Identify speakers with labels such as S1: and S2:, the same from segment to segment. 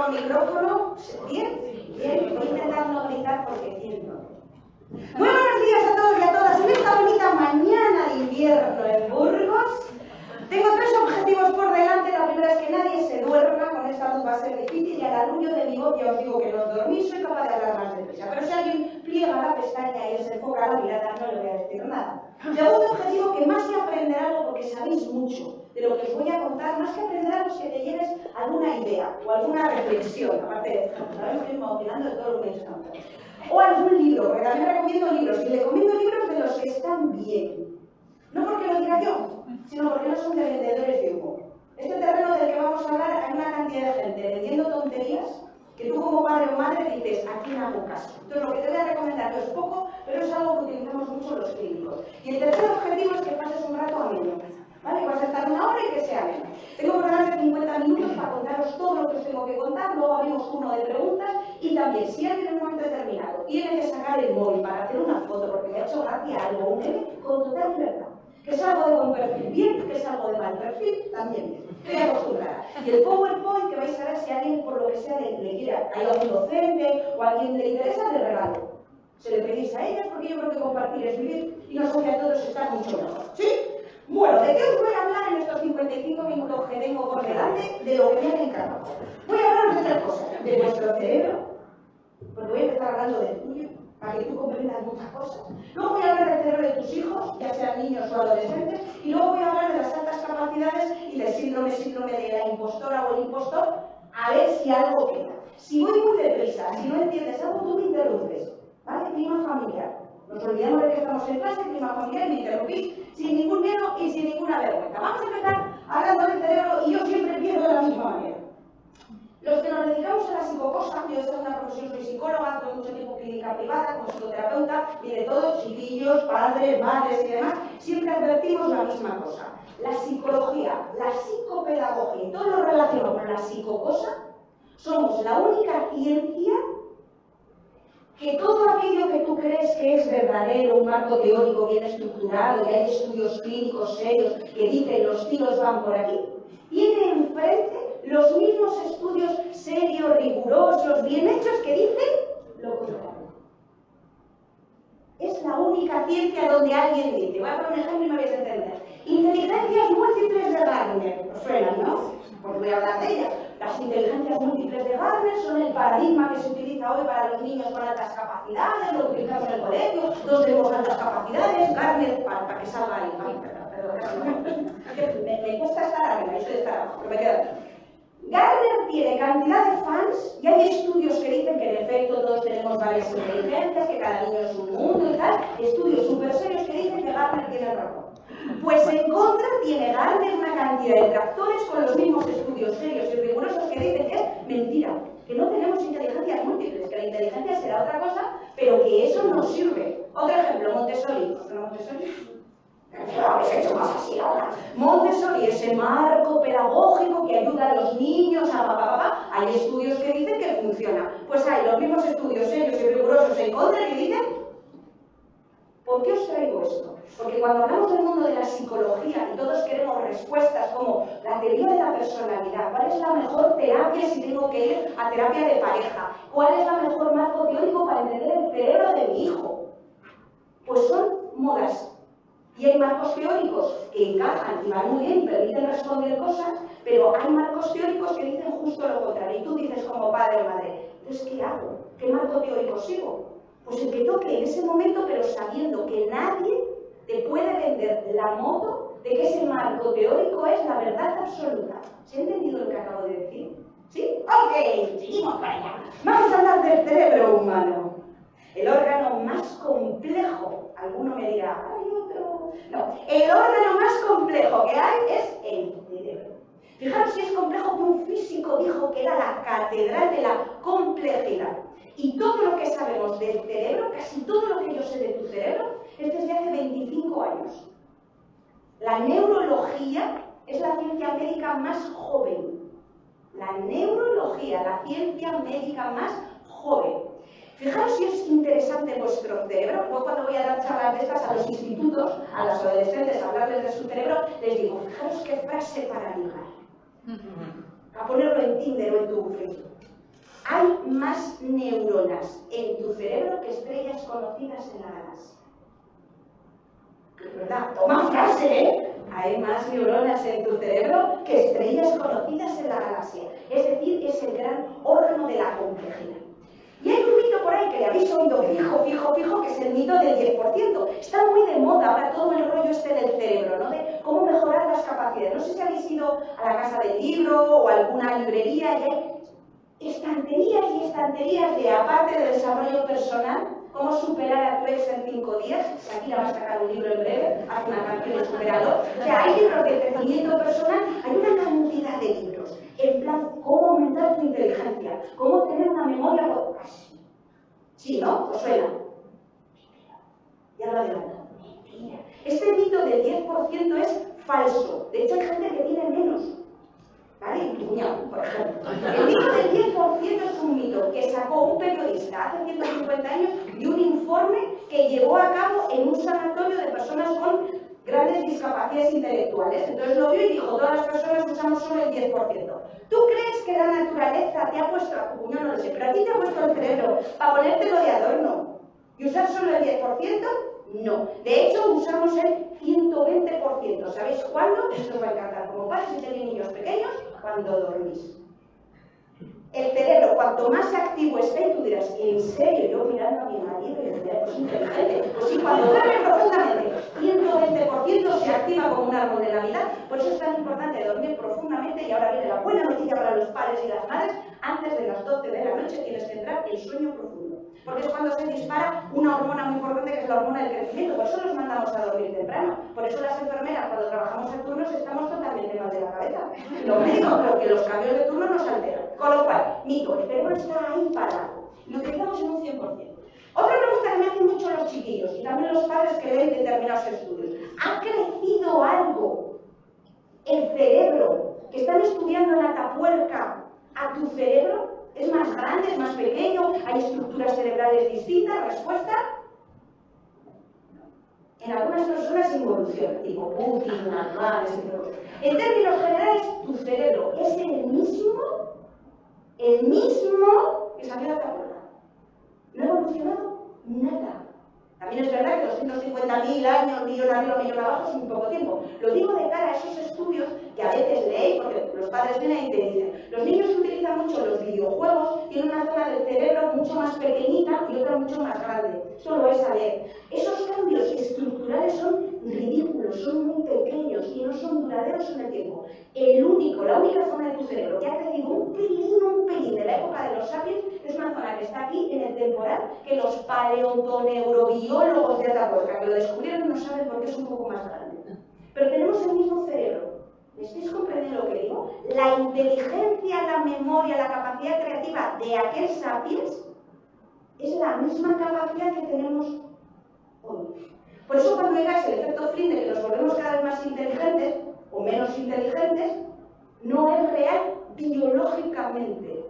S1: con micrófono. ¿Bien? Bien. Voy a intentar no gritar porque entiendo. Muy buenos días a todos y a todas. En esta bonita mañana de invierno en Burgos, tengo tres objetivos por delante. La primera es que nadie se duerma. Con esta luz va a ser difícil y al arrullo de mi voz ya os digo que no os dormís. Soy capaz de hablar más deprisa. Pero si alguien pliega la pestaña y se enfoca la mirada, no le voy a decir nada. Segundo objetivo, que más que aprender algo, porque sabéis mucho de lo que os voy a contar, más que aprender algo es que te lleves alguna idea o alguna reflexión, aparte de esto, ¿sabes? Estoy emocionando de todo lo que me he contado. O algún libro, porque también recomiendo libros, y recomiendo libros de los que están bien. No porque lo diga yo, sino porque no son de vendedores de humo. Este terreno del que vamos a hablar, hay una cantidad de gente vendiendo tonterías que tú como padre o madre dices, aquí no hago caso. Entonces lo que te voy a recomendar no es poco, pero es algo que utilizamos mucho los clínicos. Y el tercer objetivo es que pases un rato ameno. ¿Vale? Vas a estar una hora y que sea ameno. Tengo por delante 50 minutos para contaros todo lo que os tengo que contar, luego abrimos uno de preguntas y también, si alguien en un momento determinado tiene que sacar el móvil para hacer una foto porque me ha hecho gracia algo, un meme, con total libertad. Que es algo de buen perfil, bien, que es algo de mal perfil, también bien. Estoy acostumbrada. Y el PowerPoint que vais a ver si alguien por lo que sea le quiera, hay algún docente o a alguien le interesa, le regalo. Se le pedís a ellas porque yo creo que compartir es vivir y nosotros a todos está mucho mejor. ¿Sí? Bueno, ¿de qué os voy a hablar en estos 55 minutos que tengo por delante? De lo que me han encargado. Voy a hablaros de tres cosas. De vuestro cerebro, porque voy a empezar hablando del tuyo, para que tú comprendas muchas cosas. Luego voy a hablar del cerebro de tus hijos, ya sean niños o adolescentes, y luego voy a hablar de las altas capacidades y del síndrome de la impostora o el impostor, a ver si algo queda. Si voy muy deprisa, si no entiendes algo, tú me interrumpes. ¿Vale? Clima familiar. Nos olvidamos de que estamos en clase, clima familiar, y me interrumpís sin ningún miedo y sin ninguna vergüenza. Vamos a empezar hablando del cerebro y yo siempre empiezo de la misma manera. Los que nos dedicamos a la psicocosa, yo tengo una profesión, soy psicóloga, tengo mucho tiempo clínica privada, como psicoterapeuta, y de todos, chiquillos, padres, madres y demás, siempre advertimos la misma cosa. La psicología, la psicopedagogía y todo lo relacionado con la psicocosa, somos la única ciencia que todo aquello que tú crees que es verdadero, un marco teórico bien estructurado, y hay estudios clínicos serios que dicen los tiros van por aquí, tiene enfrente los mismos estudios serios, rigurosos, bien hechos que dicen lo contrario. Es la única ciencia donde alguien dice, voy a poner un ejemplo y me vais a entender, inteligencias múltiples de Gardner, ¿os suenan, no? Pues voy a hablar de ellas. Las inteligencias múltiples de Gardner son el paradigma que se utiliza hoy para los niños con altas capacidades, lo utilizamos en el colegio, todos tenemos altas capacidades, Gardner, para que salga ahí, me cuesta estar arriba, yo soy de estar abajo, pero me quedo aquí. Gardner tiene cantidad de fans y hay estudios que dicen que en efecto todos tenemos varias inteligencias, que cada niño es un mundo y tal, estudios súper serios que dicen que Gardner tiene razón. Pues en contra tiene Gardner una cantidad de detractores con los mismos estudios serios y rigurosos que dicen que es mentira, que no tenemos inteligencias múltiples, que la inteligencia será otra cosa, pero que eso no sirve. Otro ejemplo, Montessori. ¿No Montessori? Lo habéis hecho más así ahora. Montessori, ese marco pedagógico que ayuda a los niños a hay estudios que dicen que funciona. Pues hay los mismos estudios serios y rigurosos en contra que dicen. ¿Por qué os traigo esto? Porque cuando hablamos del mundo de la psicología y todos queremos respuestas como la teoría de la personalidad, ¿cuál es la mejor terapia si tengo que ir a terapia de pareja? ¿Cuál es la mejor marco teórico para entender el cerebro de mi hijo? Pues son modas. Y hay marcos teóricos que encajan y van muy bien y permiten responder cosas, pero hay marcos teóricos que dicen justo lo contrario. Y tú dices como padre o madre, entonces ¿qué hago? ¿Qué marco teórico sigo? Pues el que toque en ese momento, pero sabiendo que nadie te puede vender la moto de que ese marco teórico es la verdad absoluta. ¿Se ha entendido lo que acabo de decir? ¿Sí? Ok, seguimos para allá. Vamos a hablar del cerebro humano. El órgano más complejo, alguno me dirá, hay otro. No, el órgano más complejo que hay es el cerebro. Fijaros si es complejo que un físico dijo que era la catedral de la complejidad. Y todo lo que sabemos del cerebro, casi todo lo que yo sé de tu cerebro, es desde hace 25 años. La neurología es la ciencia médica más joven. La neurología, la ciencia médica más joven. Fijaros si es interesante vuestro cerebro. Yo cuando voy a dar charlas de estas a los institutos, a los adolescentes, a hablarles de su cerebro, les digo, fijaros qué frase para ligar. A ponerlo en Tinder o en tu Facebook. Hay más neuronas en tu cerebro que estrellas conocidas en la galaxia. ¿Verdad? Toma frase, ¿eh? Hay más neuronas en tu cerebro que estrellas conocidas en la galaxia. Es decir, es el gran órgano de la complejidad. Y hay un mito por ahí que le habéis oído fijo, que es el mito del 10%. Está muy de moda ahora todo el rollo este del cerebro, ¿no? De cómo mejorar las capacidades. No sé si habéis ido a la casa del libro o a alguna librería y hay estanterías y estanterías de, aparte de desarrollo personal, cómo superar a tu ex en 5 días. Aquí va a sacar un libro en breve, hace una canción de superador. O sea, hay libros de crecimiento personal, hay una cantidad de libros. En plan, cómo aumentar tu inteligencia, cómo tener una memoria. Sí, ¿no? ¿Os suena? Ya lo adelanto. Mentira. Este mito del 10% es falso. De hecho, hay gente que tiene menos. ¿Vale? Tu cuñado, por ejemplo. El mito del 10% es un mito que sacó un periodista hace 150 años de un informe que llevó a cabo en un sanatorio de personas con grandes discapacidades intelectuales. Entonces lo vio y dijo, todas las personas usamos solo el 10%. ¿Tú crees que la naturaleza te ha puesto, a tu cuñado no lo sé, pero a ti te ha puesto el cerebro para ponértelo de adorno y usar solo el 10%? No. De hecho, usamos el 120%. ¿Sabéis cuándo? Esto os va a encantar. Como padres si tenéis niños pequeños, cuando dormís. El cerebro, cuanto más activo esté, tú dirás, ¿en serio? Yo mirando a mi marido y el cerebro es inteligente. Pues sí, cuando duerme profundamente, 120% se activa como un árbol de Navidad. Por eso es tan importante dormir profundamente. Y ahora viene la buena noticia para los padres y las madres. Antes de las 12 de la noche tienes que entrar en sueño profundo. Porque es cuando se dispara una hormona muy importante que es la hormona del crecimiento. Por eso los mandamos a dormir temprano. Por eso las enfermeras, cuando trabajamos en turnos, estamos totalmente mal de la cabeza. Los médicos, porque los cambios de turno nos alteran. Con lo cual, mito, el cerebro está ahí parado. Lo utilizamos en un 100%. Otra pregunta que me hacen mucho los chiquillos y también los padres que leen determinados estudios. ¿Ha crecido algo el cerebro que están estudiando en Atapuerca a tu cerebro? ¿Es más grande, es más pequeño? ¿Hay estructuras cerebrales distintas? ¿Respuesta? En algunas personas involuciona, tipo Putin, Narval, etc. En términos generales, tu cerebro es el mismo que salió de Atapuerca. No ha evolucionado nada. También es verdad que 250.000 años, millón arriba, millón abajo, es muy poco tiempo. Lo digo de cara a esos estudios que a veces leéis, porque los padres vienen y te dicen, los niños que utilizan mucho los videojuegos tienen una zona del cerebro mucho más pequeñita y otra mucho más grande. Eso lo vais a ver. Esos cambios estructurales son ridículos, son muy pequeños y no son duraderos en el tiempo. La única zona de tu cerebro que ha crecido un pelín de la época de los sapiens es una zona que está aquí en el temporal, que los paleontoneurobiólogos de Atapuerca, que lo descubrieron, no saben por qué es un poco más grande. Pero tenemos el mismo cerebro. ¿Me estáis comprendiendo lo que digo? La inteligencia, la memoria, la capacidad creativa de aquel sapiens es la misma capacidad que tenemos hoy. Por eso cuando digáis el efecto Flynn de que nos volvemos cada vez más inteligentes o menos inteligentes, no es real biológicamente.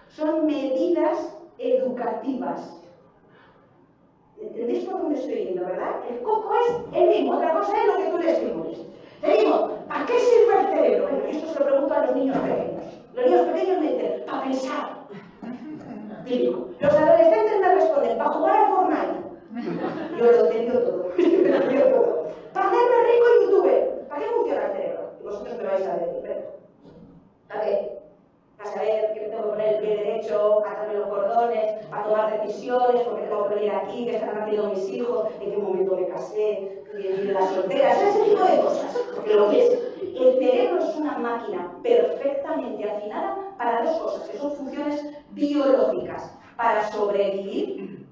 S1: Son medidas educativas. ¿Entendéis por dónde estoy yendo, verdad? El coco es el mismo, otra cosa es lo que tú le estimules. Seguimos. ¿A qué sirve el cerebro? Bueno, yo esto se lo pregunto a los niños pequeños. Los niños pequeños me dicen, para pensar. Típico. Los adolescentes me responden, para jugar al Fortnite. Yo lo entiendo todo. Para hacerme rico en YouTube. ¿Para qué funciona el cerebro? Y vosotros me vais a decir, ¿para qué? Para saber que me tengo que poner el pie derecho, atarme los cordones, a tomar decisiones, porque tengo que venir aquí, que están haciendo mis hijos, en qué momento me casé, en las solteras, ese tipo de cosas. Porque lo que es, el cerebro es una máquina perfectamente afinada para dos cosas, que son funciones biológicas, para sobrevivir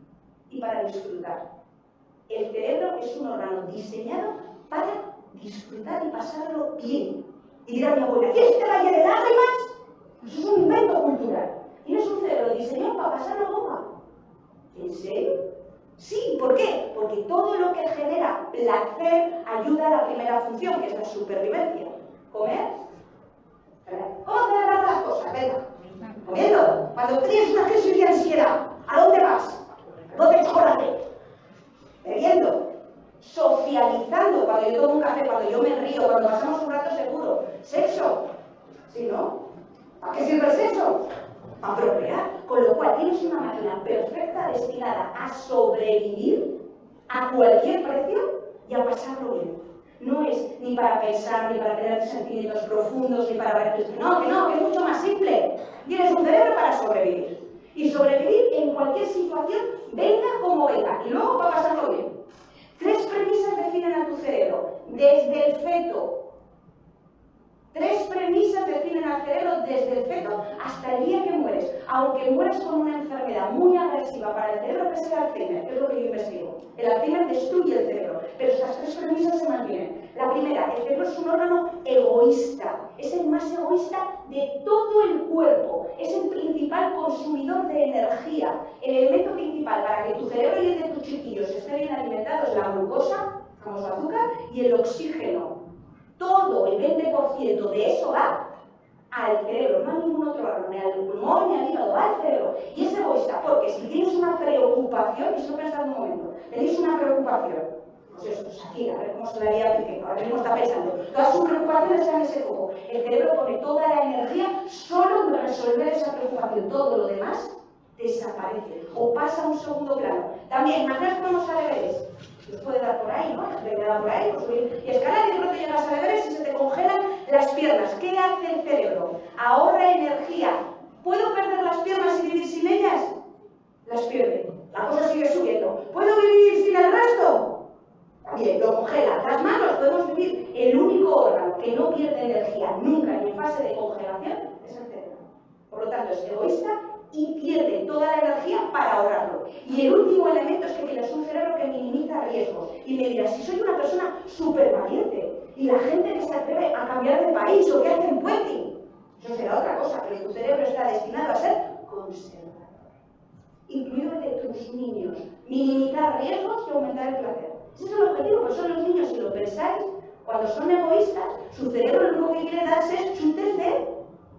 S1: y para disfrutar. El cerebro es un órgano diseñado para disfrutar y pasarlo bien. Y dirá mi abuela, ¿y este valle de lágrimas? Eso es un invento cultural. Tienes un cerebro diseñado para pasarlo bomba. ¿En serio? Sí, ¿por qué? Porque todo lo que genera placer ayuda a la primera función, que es la supervivencia. ¿Comer? ¿Cómo celebrar las cosas? Venga. ¿Comiendo? Cuando tienes una crisis de ansiedad, ¿a dónde vas? ¿Dónde chocolate? Bebiendo. Socializando. Cuando yo tomo un café, cuando yo me río, cuando pasamos un rato seguro. Sexo. ¿Sí, no? ¿Para qué sirve el sexo? para procrear. Con lo cual tienes una máquina perfecta destinada a sobrevivir a cualquier precio y a pasarlo bien. No es ni para pensar, ni para tener sentimientos profundos, ni para ver que no, que es mucho más simple. Tienes un cerebro para sobrevivir. Y sobrevivir en cualquier situación, venga como venga, y luego para pasarlo bien. 3 premisas definen a tu cerebro. Desde el feto. 3 premisas definen al cerebro desde el feto hasta el día que mueres. Aunque mueres con una enfermedad muy agresiva para el cerebro, que es el Alzheimer, que es lo que yo investigo. El Alzheimer destruye el cerebro, pero estas 3 premisas se mantienen. La primera, el cerebro es un órgano egoísta. Es el más egoísta de todo el cuerpo. Es el principal consumidor de energía. El elemento principal para que tu cerebro y el de tus chiquillos esté bien alimentados es la glucosa, famoso azúcar, y el oxígeno. Todo el 20% de eso va al cerebro, no a ningún otro órgano, ni al pulmón, ni al hígado, va al cerebro. Y es egoísta, porque si tienes una preocupación, y eso pensad un momento, tenéis una preocupación, pues eso, pues aquí, a ver cómo se la haría a Piqué, ahora mismo está pensando, todas sus preocupaciones están en ese foco. El cerebro pone toda la energía solo en resolver esa preocupación, todo lo demás desaparece o pasa a un segundo plano. También, imaginaos que vamos a deberes. Os puede dar por ahí, ¿no? Te da por ahí, pues subir y escalar y de pronto llegas a deberes y se te congelan las piernas. ¿Qué hace el cerebro? Ahorra energía. ¿Puedo perder las piernas y vivir sin ellas? Las pierde. La cosa sigue subiendo. ¿Puedo vivir sin el resto? También, lo congela. Las manos podemos vivir. El único órgano que no pierde energía nunca ni en fase de congelación es el cerebro. Por lo tanto, es egoísta y pierde toda la energía para ahorrarlo. Y el último elemento es que tienes un cerebro que minimiza riesgos. Y me dirás, si soy una persona súper valiente y la gente que se atreve a cambiar de país o que hacen puenting, eso será otra cosa, pero tu cerebro está destinado a ser conservador. Incluido el de tus niños. Minimizar riesgos y aumentar el placer. Ese es el objetivo, pues son los niños, si lo pensáis, cuando son egoístas, su cerebro lo único que quiere darse es chutes de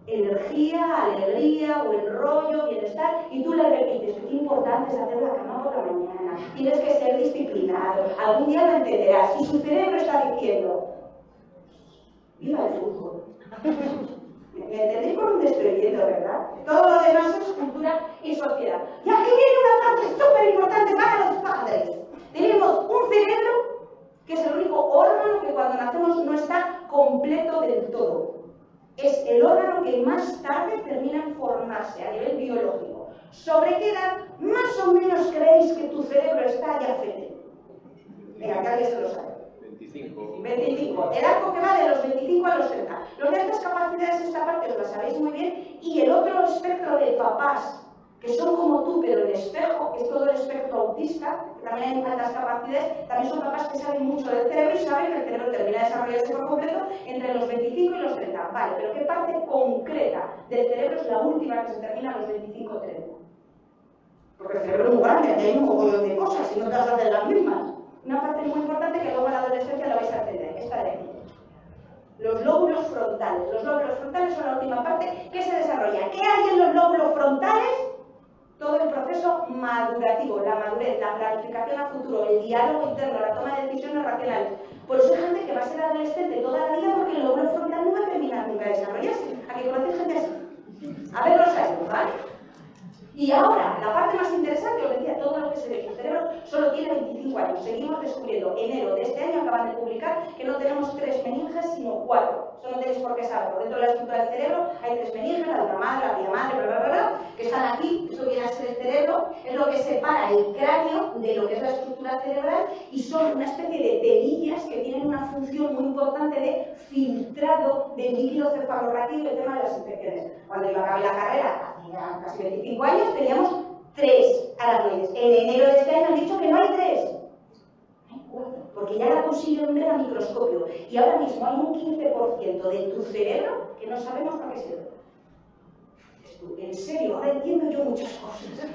S1: energía, alegría, buen rollo, bienestar, y tú le repites, qué importante es hacer la cama por la mañana, tienes que ser disciplinado, algún día lo entenderás, y su cerebro está diciendo, viva el fútbol. ¿Me entendéis por dónde estoy yendo, verdad? Todo lo demás es cultura y sociedad. Y aquí viene una parte súper importante para los padres. Tenemos un cerebro que es el único órgano que cuando nacemos no está completo del todo. Es el órgano que más tarde termina en formarse a nivel biológico. ¿Sobre qué edad más o menos creéis que tu cerebro está ya fértil? Venga, que alguien se lo sabe. 25. 25. El arco que va de los 25 a los 30. Los de altas capacidades, esta parte os la sabéis muy bien. Y el otro espectro de papás, que son como tú, pero el espejo, que es todo el espectro autista, que también hay altas capacidades, también son papás que saben mucho del cerebro y saben que el cerebro termina de desarrollarse por completo entre los 25 y los 30. Vale, pero ¿qué parte concreta del cerebro es la última que se termina a los 25-30? Porque el cerebro es muy grande, aquí hay un montón de cosas y no te vas a hacer las mismas. Una parte muy importante que luego en la adolescencia la vais a entender, esta de aquí. Los lóbulos frontales. Los lóbulos frontales son la última parte que se desarrolla. ¿Qué hay en los lóbulos frontales? Todo el proceso madurativo, la madurez, la planificación a futuro, el diálogo interno, la toma de decisiones racionales. Por eso hay gente que va a ser adolescente toda la vida porque el lóbulo frontal no va a terminar nunca de desarrollarse. ¿A qué conocéis gente así? A ver los años, ¿vale? Y ahora, la parte más interesante, os decía, todo lo que se ve en el cerebro solo tiene 25 años. Seguimos descubriendo, enero de este año acaban de publicar que no tenemos 3 meninges, sino 4. Eso no tenéis por qué saberlo. Dentro de la estructura del cerebro hay 3 meninges, la de la madre, la madre, bla, bla, bla, que están aquí. Esto viene a ser el cerebro, es lo que separa el cráneo de lo que es la estructura cerebral y son una especie de telillas que tienen una función muy importante de filtrado del líquido cefalorraquídeo y el tema de las infecciones. Cuando yo acabé la carrera, hace casi 25 años, teníamos 3 aracnoides. En enero de este año han dicho que no hay 3. Hay 4, porque ya la consiguieron ver a microscopio. Y ahora mismo hay un 15% de tu cerebro que no sabemos para qué sirve. En serio, ahora entiendo yo muchas cosas.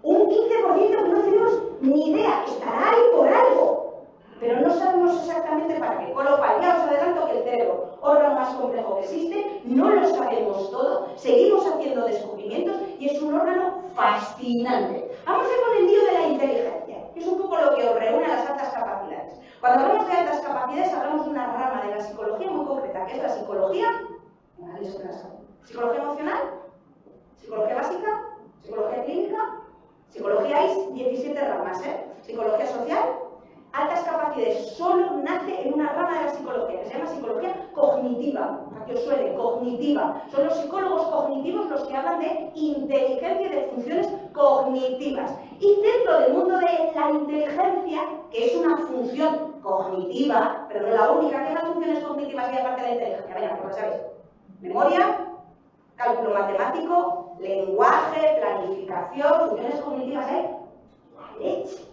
S1: Un 15% que no tenemos ni idea. Estará ahí por algo, pero no sabemos exactamente para qué. Con lo cual, ya os adelanto que el cerebro, órgano más complejo que existe, no lo sabemos todo, seguimos haciendo descubrimientos y es un órgano fascinante. Vamos a ir con el lío de la inteligencia, que es un poco lo que os reúne a las altas capacidades. Cuando hablamos de altas capacidades, hablamos de una rama de la psicología muy concreta, que es la psicología emocional, Psicología básica, psicología clínica, psicología hay 17 ramas, psicología social, altas capacidades, solo nace en una rama de la psicología, que se llama psicología cognitiva, a que os suene, cognitiva. Son los psicólogos cognitivos los que hablan de inteligencia y de funciones cognitivas. Y dentro del mundo de la inteligencia, que es una función cognitiva, pero no la única, ¿qué más funciones cognitivas hay aparte de la inteligencia? Venga, pues lo sabéis. Memoria, cálculo matemático, lenguaje, planificación, funciones cognitivas, la leche.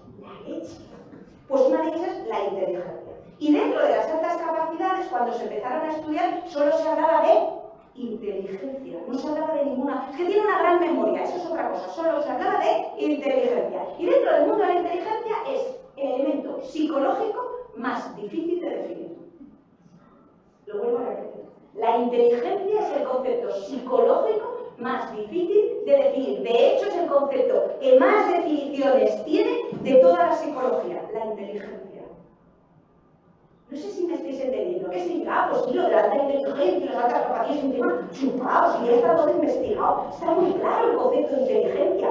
S1: Pues una de ellas es la inteligencia. Y dentro de las altas capacidades, cuando se empezaron a estudiar, solo se hablaba de inteligencia, no se hablaba de ninguna. Es que tiene una gran memoria, eso es otra cosa, solo se hablaba de inteligencia. Y dentro del mundo de la inteligencia es el elemento psicológico más difícil de definir. Lo vuelvo a repetir. La inteligencia es el concepto psicológico más difícil de definir. De hecho, es el concepto que más definiciones tiene de toda la psicología, la inteligencia. No sé si me estáis entendiendo. ¿Qué significa? Pues sí, lo de la alta inteligencia y las altas capacidades un tema chupados, y ya está todo investigado. Está muy claro el concepto de inteligencia.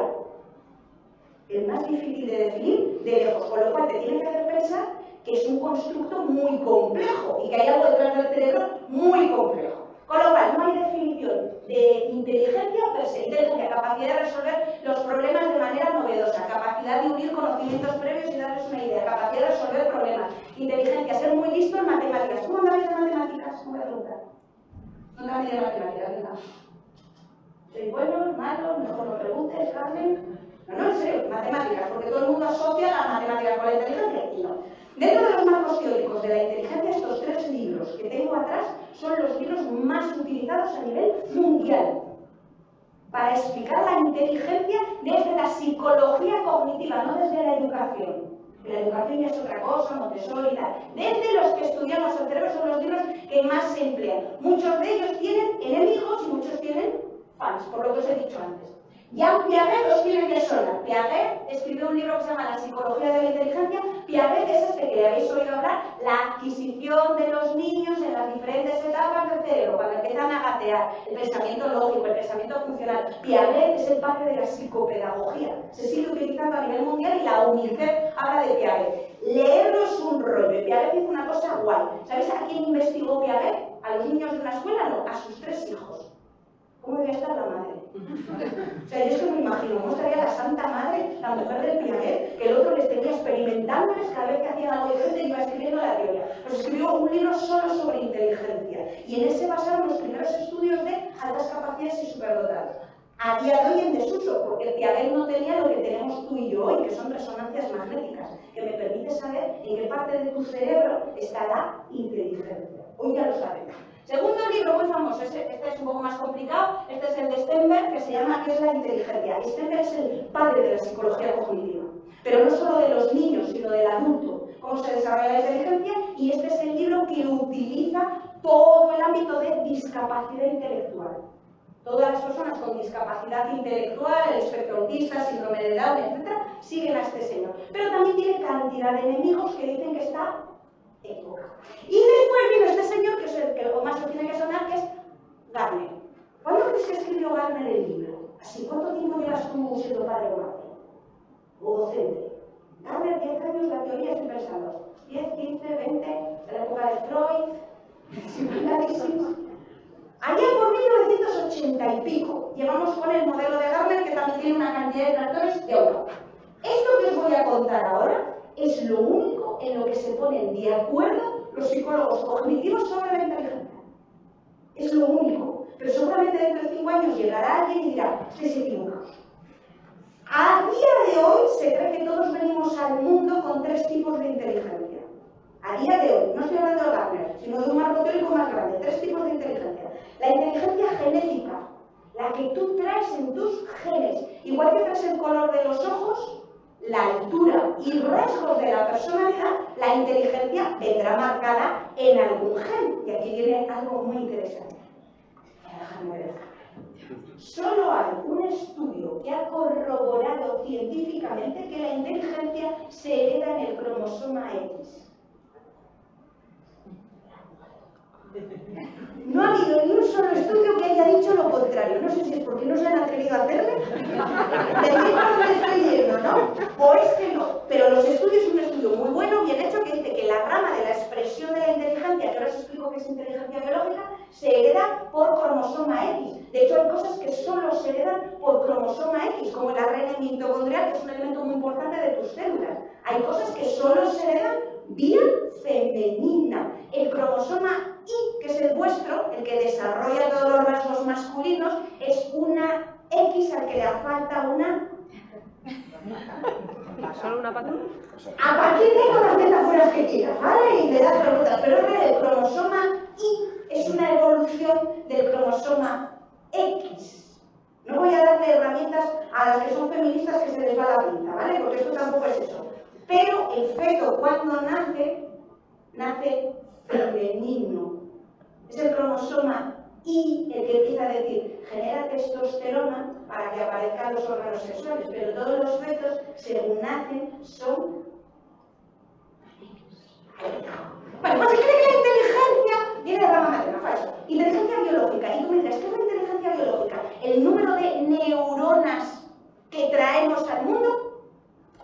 S1: El más difícil de definir de lejos, con lo cual te tiene que hacer pensar que es un constructo muy complejo y que hay algo detrás del cerebro muy complejo. Con lo cual, no hay definición de inteligencia per se. Inteligencia, capacidad de resolver los problemas de manera novedosa, capacidad de unir conocimientos previos y darles una idea, capacidad de resolver problemas. Inteligencia, ser muy listo en matemáticas. ¿Cómo andáis de matemáticas? ¿Cómo voy a preguntar? ¿No andáis de matemáticas? Venga. ¿Soy bueno, malo? Mejor no preguntes, Carmen. No, en serio, matemáticas, porque todo el mundo asocia las matemáticas con la inteligencia y no. Dentro de los marcos teóricos de la inteligencia, estos 3 libros que tengo atrás son los libros más utilizados a nivel mundial para explicar la inteligencia desde la psicología cognitiva, no desde la educación. La educación ya es otra cosa, Montessori y tal. Desde los que estudiamos el cerebro son los libros que más se emplean. Muchos de ellos tienen enemigos y muchos tienen fans, por lo que os he dicho antes. Jean Piaget os tiene que sonar. Piaget escribió un libro que se llama La psicología de la inteligencia. Piaget es este que le habéis oído hablar, la adquisición de los niños en las diferentes etapas del cerebro, cuando empiezan a gatear, el pensamiento lógico, el pensamiento funcional. Piaget es el padre de la psicopedagogía. Se sigue utilizando a nivel mundial y la UNICEF habla de Piaget. Leerlo es un rollo. Piaget hizo una cosa guay. ¿Sabéis a quién investigó Piaget? ¿A los niños de una escuela? No, a sus 3 hijos. ¿Cómo debía estar la madre? O sea, yo es que me imagino cómo estaría la santa madre, la mujer del Piaget, que el otro les tenía experimentándoles cada vez que hacían algo diferente y iba escribiendo la teoría. Pues escribió un libro solo sobre inteligencia y en ese basaron los primeros estudios de altas capacidades y superdotados. A día de hoy en desuso, porque el Piaget no tenía lo que tenemos tú y yo hoy, que son resonancias magnéticas, que me permite saber en qué parte de tu cerebro está la inteligencia. Hoy ya lo sabemos. Segundo libro muy famoso, este es un poco más complicado, este es el de Stenberg, que se llama ¿Qué es la inteligencia? Stenberg es el padre de la psicología cognitiva, pero no solo de los niños, sino del adulto, cómo se desarrolla la inteligencia, y este es el libro que utiliza todo el ámbito de discapacidad intelectual. Todas las personas con discapacidad intelectual, el espectro autista, síndrome de Down, etc., siguen a este señor. Pero también tiene cantidad de enemigos que dicen que está equivocado. Y después vino este señor, que es el que más lo tiene que sonar, que es Gardner. ¿Cuándo crees que escribió Gardner el libro? ¿Así cuánto tiempo llevas tú siendo padre o madre? ¿O docente? Gardner, 10 años, la teoría estoy pensando. 10, 15, 20, de la época de Freud, similarísimos. Allá por 1980 y pico, llevamos con el modelo de Gardner, que también tiene una cantidad de tractores de oro. Esto que os voy a contar ahora es lo único en lo que se ponen de acuerdo los psicólogos cognitivos sobre la inteligencia. Es lo único. Pero seguramente dentro de 5 años llegará alguien y dirá, estáis equivocados. A día de hoy se cree que todos venimos al mundo con 3 tipos de inteligencia. A día de hoy, no estoy hablando de Gardner, sino de un marco teórico más grande, 3 tipos de inteligencia. La inteligencia genética, la que tú traes en tus genes, igual que traes el color de los ojos, la altura y rasgos de la personalidad, la inteligencia vendrá marcada en algún gen. Y aquí viene algo muy interesante. Déjame ver. Solo hay un estudio que ha corroborado científicamente que la inteligencia se hereda en el cromosoma X. No ha habido ni un solo estudio que haya dicho lo contrario. No sé si es porque no se han atrevido a hacerle. ¿Entendéis por dónde estoy yendo, no? O es que no. Pero los estudios, un estudio muy bueno, bien hecho, que dice que la rama de la expresión de la inteligencia, que ahora os explico qué es inteligencia biológica, se hereda por cromosoma X. De hecho, hay cosas que solo se heredan por cromosoma X, como el ARN mitocondrial, que es un elemento muy importante de tus células. Hay cosas que solo se heredan vía femenina. El cromosoma Y, que es el vuestro, el que desarrolla todos los rasgos masculinos, es una X al que le falta una...
S2: ¿Solo una pata?
S1: A partir de ahí con las metáforas que quieras, ¿vale? Y te das preguntas, pero es que el cromosoma Y es una evolución del cromosoma X. No voy a darle herramientas a las que son feministas que se les va la pinza, ¿vale? Porque esto tampoco es eso. Pero el feto cuando nace femenino. Es el cromosoma Y el que empieza a decir, genera testosterona para que aparezcan los órganos sexuales, pero todos los fetos, según nacen, son... Bueno, pues se cree que la inteligencia viene de rama materna, falso. Inteligencia biológica. Y tú me dirás, ¿qué es la inteligencia biológica? El número de neuronas que traemos al mundo,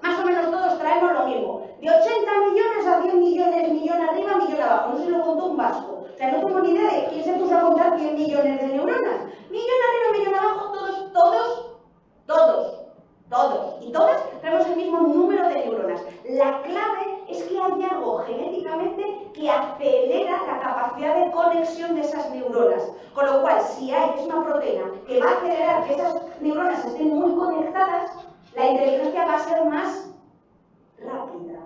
S1: más o menos todos traemos lo mismo. De 80 millones a 100 millones, millón arriba, millón abajo. No se lo contó un vasco. O sea, no tengo ni idea de quién se puso a contar 100 millones de neuronas. Millón arriba, millón abajo, todos y todas tenemos el mismo número de neuronas. La clave es que hay algo genéticamente que acelera la capacidad de conexión de esas neuronas. Con lo cual, si es una proteína que va a acelerar que esas neuronas estén muy conectadas, la inteligencia va a ser más rápida.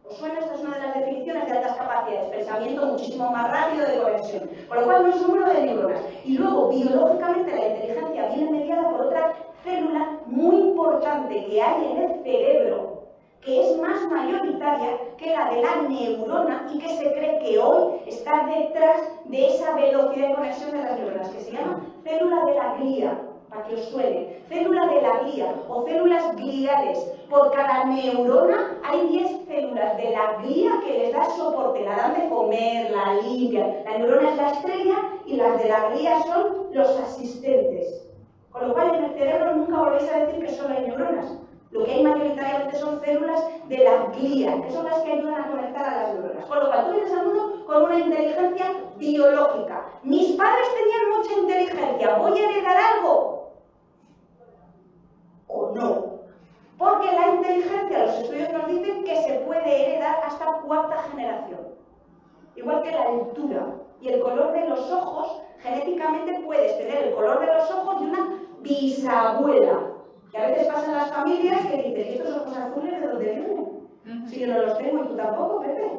S1: ¿Os suena? Esta es una de las definiciones de altas capacidades. Pensamiento muchísimo más rápido de conexión. Con lo cual no es un número de neuronas. Y luego, biológicamente, la inteligencia viene mediada por otra célula muy importante que hay en el cerebro, que es más mayoritaria que la de la neurona y que se cree que hoy está detrás de esa velocidad de conexión de las neuronas, que se llama célula de la glía. Para que os suene, célula de la glía o células gliales. Por cada neurona hay 10 células de la glía que les da soporte, la dan de comer, la limpian. La neurona es la estrella y las de la glía son los asistentes. Con lo cual en el cerebro nunca volvéis a decir que solo hay neuronas. Lo que hay mayoritariamente son células de la glía, que son las que ayudan a conectar a las neuronas. Con lo cual tú vienes al mundo con una inteligencia biológica. Mis padres tenían mucha inteligencia, ¿voy a heredar algo? ¿O no? Porque la inteligencia, los estudios nos dicen que se puede heredar hasta cuarta generación. Igual que la altura y el color de los ojos, genéticamente puedes tener el color de los ojos de una bisabuela. Que a veces pasa en las familias que dices, ¿y estos ojos azules de dónde vienen? Si yo no los tengo y tú tampoco, Pepe.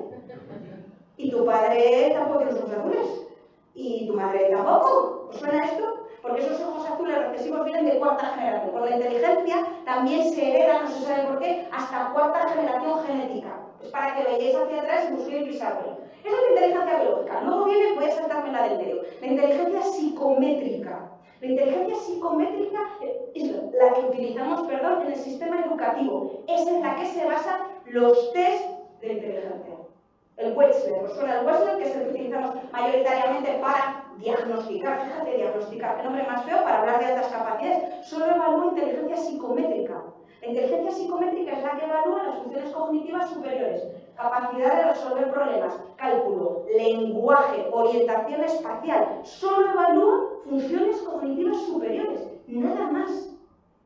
S1: Y tu padre tampoco tiene los ojos azules. Y tu madre tampoco. ¿Os suena esto? Porque esos ojos azules recesivos vienen de cuarta generación. Con la inteligencia también se hereda, no se sabe por qué, hasta cuarta generación genética. Es para que veáis hacia atrás y busquéis bisabuelo. Esa es la inteligencia biológica. Luego viene, voy a saltarme la del medio, la inteligencia psicométrica. La inteligencia psicométrica es la que utilizamos, en el sistema educativo. Es en la que se basan los test de inteligencia. El Wechsler, ¿os suena el Wechsler? Que es el que utilizamos mayoritariamente para diagnosticar. Fíjate, diagnosticar, qué nombre más feo para hablar de altas capacidades. Solo evalúa inteligencia psicométrica. La inteligencia psicométrica es la que evalúa las funciones cognitivas superiores, capacidad de resolver problemas, cálculo, lenguaje, orientación espacial. Solo evalúa funciones cognitivas superiores, nada más.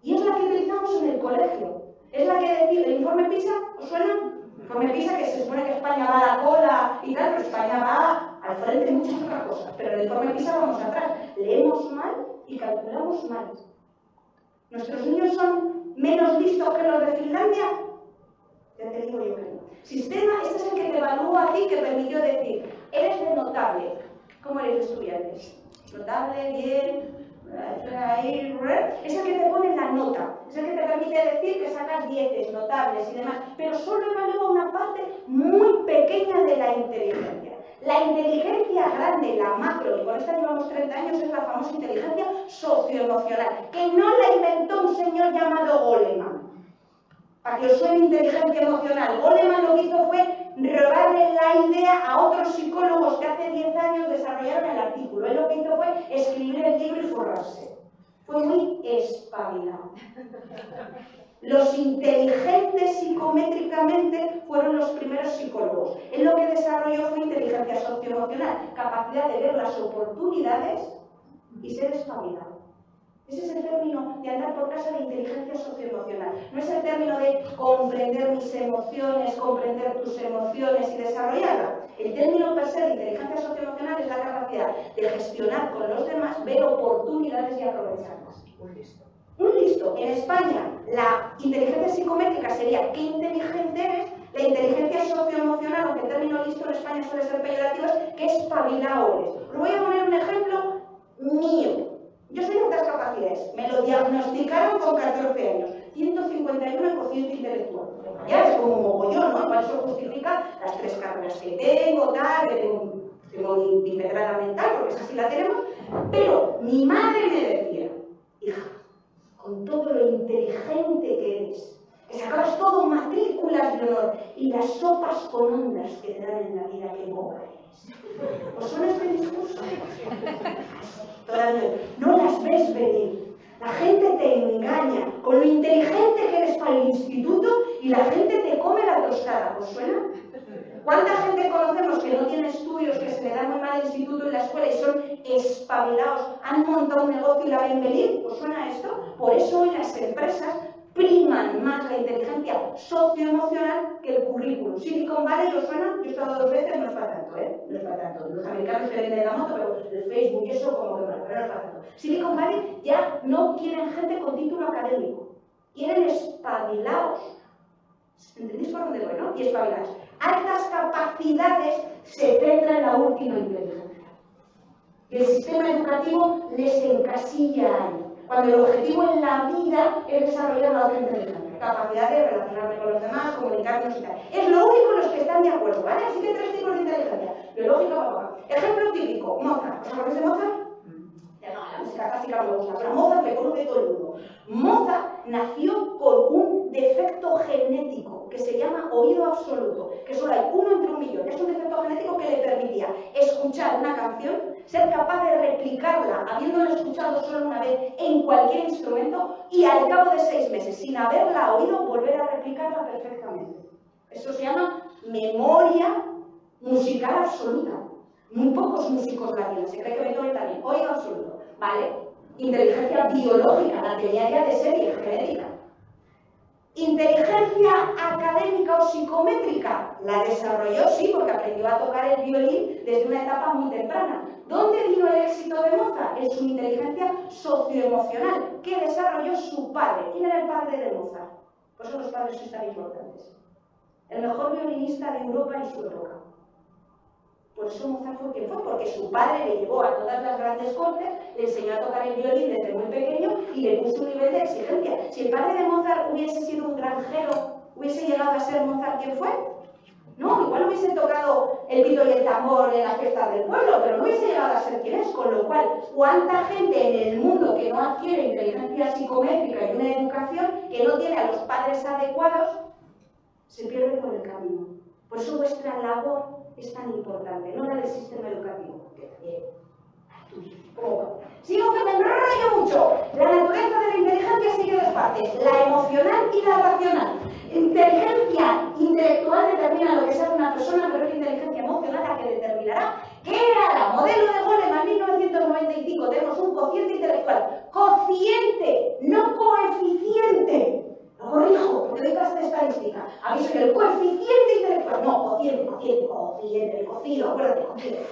S1: Y es la que utilizamos en el colegio. Es la que decir, el informe PISA, ¿os suena? El informe PISA, que se supone que España va a la cola y tal, pero España va al frente de muchas otras cosas. Pero en el informe PISA vamos atrás. Leemos mal y calculamos mal. ¿Nuestros niños son menos listos que los de Finlandia? Ya te digo yo que no. Sistema, este es el que te evalúa a ti, que permitió decir, eres de notable. ¿Cómo eres de estudiantes? Notable, bien, es el que te pone la nota, es el que te permite decir que sacas 10, notables y demás, pero solo evalúa una parte muy pequeña de la inteligencia. La inteligencia grande, la macro, y con esta llevamos 30 años, es la famosa inteligencia socioemocional, que no la inventó un señor llamado Goleman. Para que os suene inteligencia emocional, Goleman lo que hizo fue robarle la idea a otros psicólogos que hace 10 años desarrollaron el artículo. Él lo que hizo fue escribir el libro y forrarse. fue muy espabilado. Los inteligentes psicométricamente fueron los primeros psicólogos. Él lo que desarrolló fue inteligencia socioemocional, capacidad de ver las oportunidades y ser espabilado. Ese es el término de andar por casa de inteligencia socioemocional. No es el término de comprender mis emociones, comprender tus emociones y desarrollarlas. El término per se de inteligencia socioemocional es la capacidad de gestionar con los demás, ver oportunidades y aprovecharlas.
S2: Un listo.
S1: Un listo. En España, la inteligencia psicométrica sería ¿qué inteligente eres? La inteligencia socioemocional, aunque el término listo en España suele ser peyorativo, es ¿qué espabilado eres? Os voy a poner un ejemplo mío. Yo soy de altas capacidades, me lo diagnosticaron con 14 años, 151 en cociente intelectual. Ya es como un mogollón, ¿no? Igual eso justifica las 3 carreras que tengo, tal, que tengo mi pedrada mental, porque esa sí la tenemos, pero mi madre me decía, hija, con todo lo inteligente que eres, que sacabas todo matrículas de honor y las sopas con ondas que te dan en la vida, que boba eres. ¿Os suena este discurso? No las ves venir. La gente te engaña con lo inteligente que eres para el instituto y la gente te come la tostada. ¿Os suena? ¿Cuánta gente conocemos que no tiene estudios, que se le da muy mal el instituto y la escuela y son espabilados, han montado un negocio y la ven venir? ¿Os suena esto? Por eso hoy las empresas priman más la inteligencia socioemocional que el currículum. Silicon Valley, ¿os suena? Yo he estado 2 veces, no es para tanto, ¿eh? No es para tanto. Los americanos se venden la moto, pero el Facebook y eso como que no es para tanto. Silicon Valley ya no quieren gente con título académico. Quieren espabilados. ¿Entendéis por dónde voy, no? Y espabilados. Altas capacidades se centra en la última inteligencia. Y el sistema educativo les encasilla ahí. Cuando el objetivo en la vida es desarrollar la otra inteligencia, capacidad de relacionarme con los demás, comunicarnos y tal. Es lo único en los que están de acuerdo, ¿vale? Así que 3 tipos de inteligencia. Biológica, papá. Ejemplo típico, Mozart. ¿Os acordáis de Mozart? Ya no, la música clásica me gusta, pero Mozart le conoce todo el mundo. Mozart nació con un defecto genético que se llama oído absoluto, que solo hay 1 entre 1.000.000. Es un defecto genético que le permitía escuchar una canción, ser capaz de replicarla, habiéndola escuchado solo una vez en cualquier instrumento y al cabo de 6 meses, sin haberla oído, volver a replicarla perfectamente. Eso se llama memoria musical absoluta. Muy pocos músicos la tienen, se cree que Beethoven también. Oído absoluto, ¿vale? Inteligencia biológica, la tenía ya de serie genética. Inteligencia académica o psicométrica, la desarrolló, sí, porque aprendió a tocar el violín desde una etapa muy temprana. ¿Dónde vino el éxito de Mozart? En su inteligencia socioemocional, que desarrolló su padre. ¿Quién era el padre de Mozart? Por eso los padres son tan importantes. El mejor violinista de Europa en su época. Por eso Mozart fue quien fue, porque su padre le llevó a todas las grandes cortes, le enseñó a tocar el violín desde muy pequeño y le puso un nivel de exigencia. Si el padre de Mozart hubiese sido un granjero, ¿hubiese llegado a ser Mozart quien fue? No, igual hubiese tocado el pito y el tambor en la fiesta del pueblo, pero no hubiese llegado a ser quien es, con lo cual, ¿cuánta gente en el mundo que no adquiere inteligencia psicométrica y una educación que no tiene a los padres adecuados, se pierde por el camino? Por eso vuestra labor es tan importante, no la del sistema educativo, que también la tuya. Sigo que me enrollo mucho. La naturaleza de la inteligencia sigue 2 partes, la emocional y la racional. Inteligencia intelectual determina lo que sea una persona, pero es la inteligencia emocional la que determinará qué hará. Modelo de Goleman, 1995, tenemos un cociente intelectual. Cociente, no coeficiente. Lo corrijo, porque doy clase de estadística. Aviso que el coeficiente intelectual, no, cociente, cocido, acuérdate,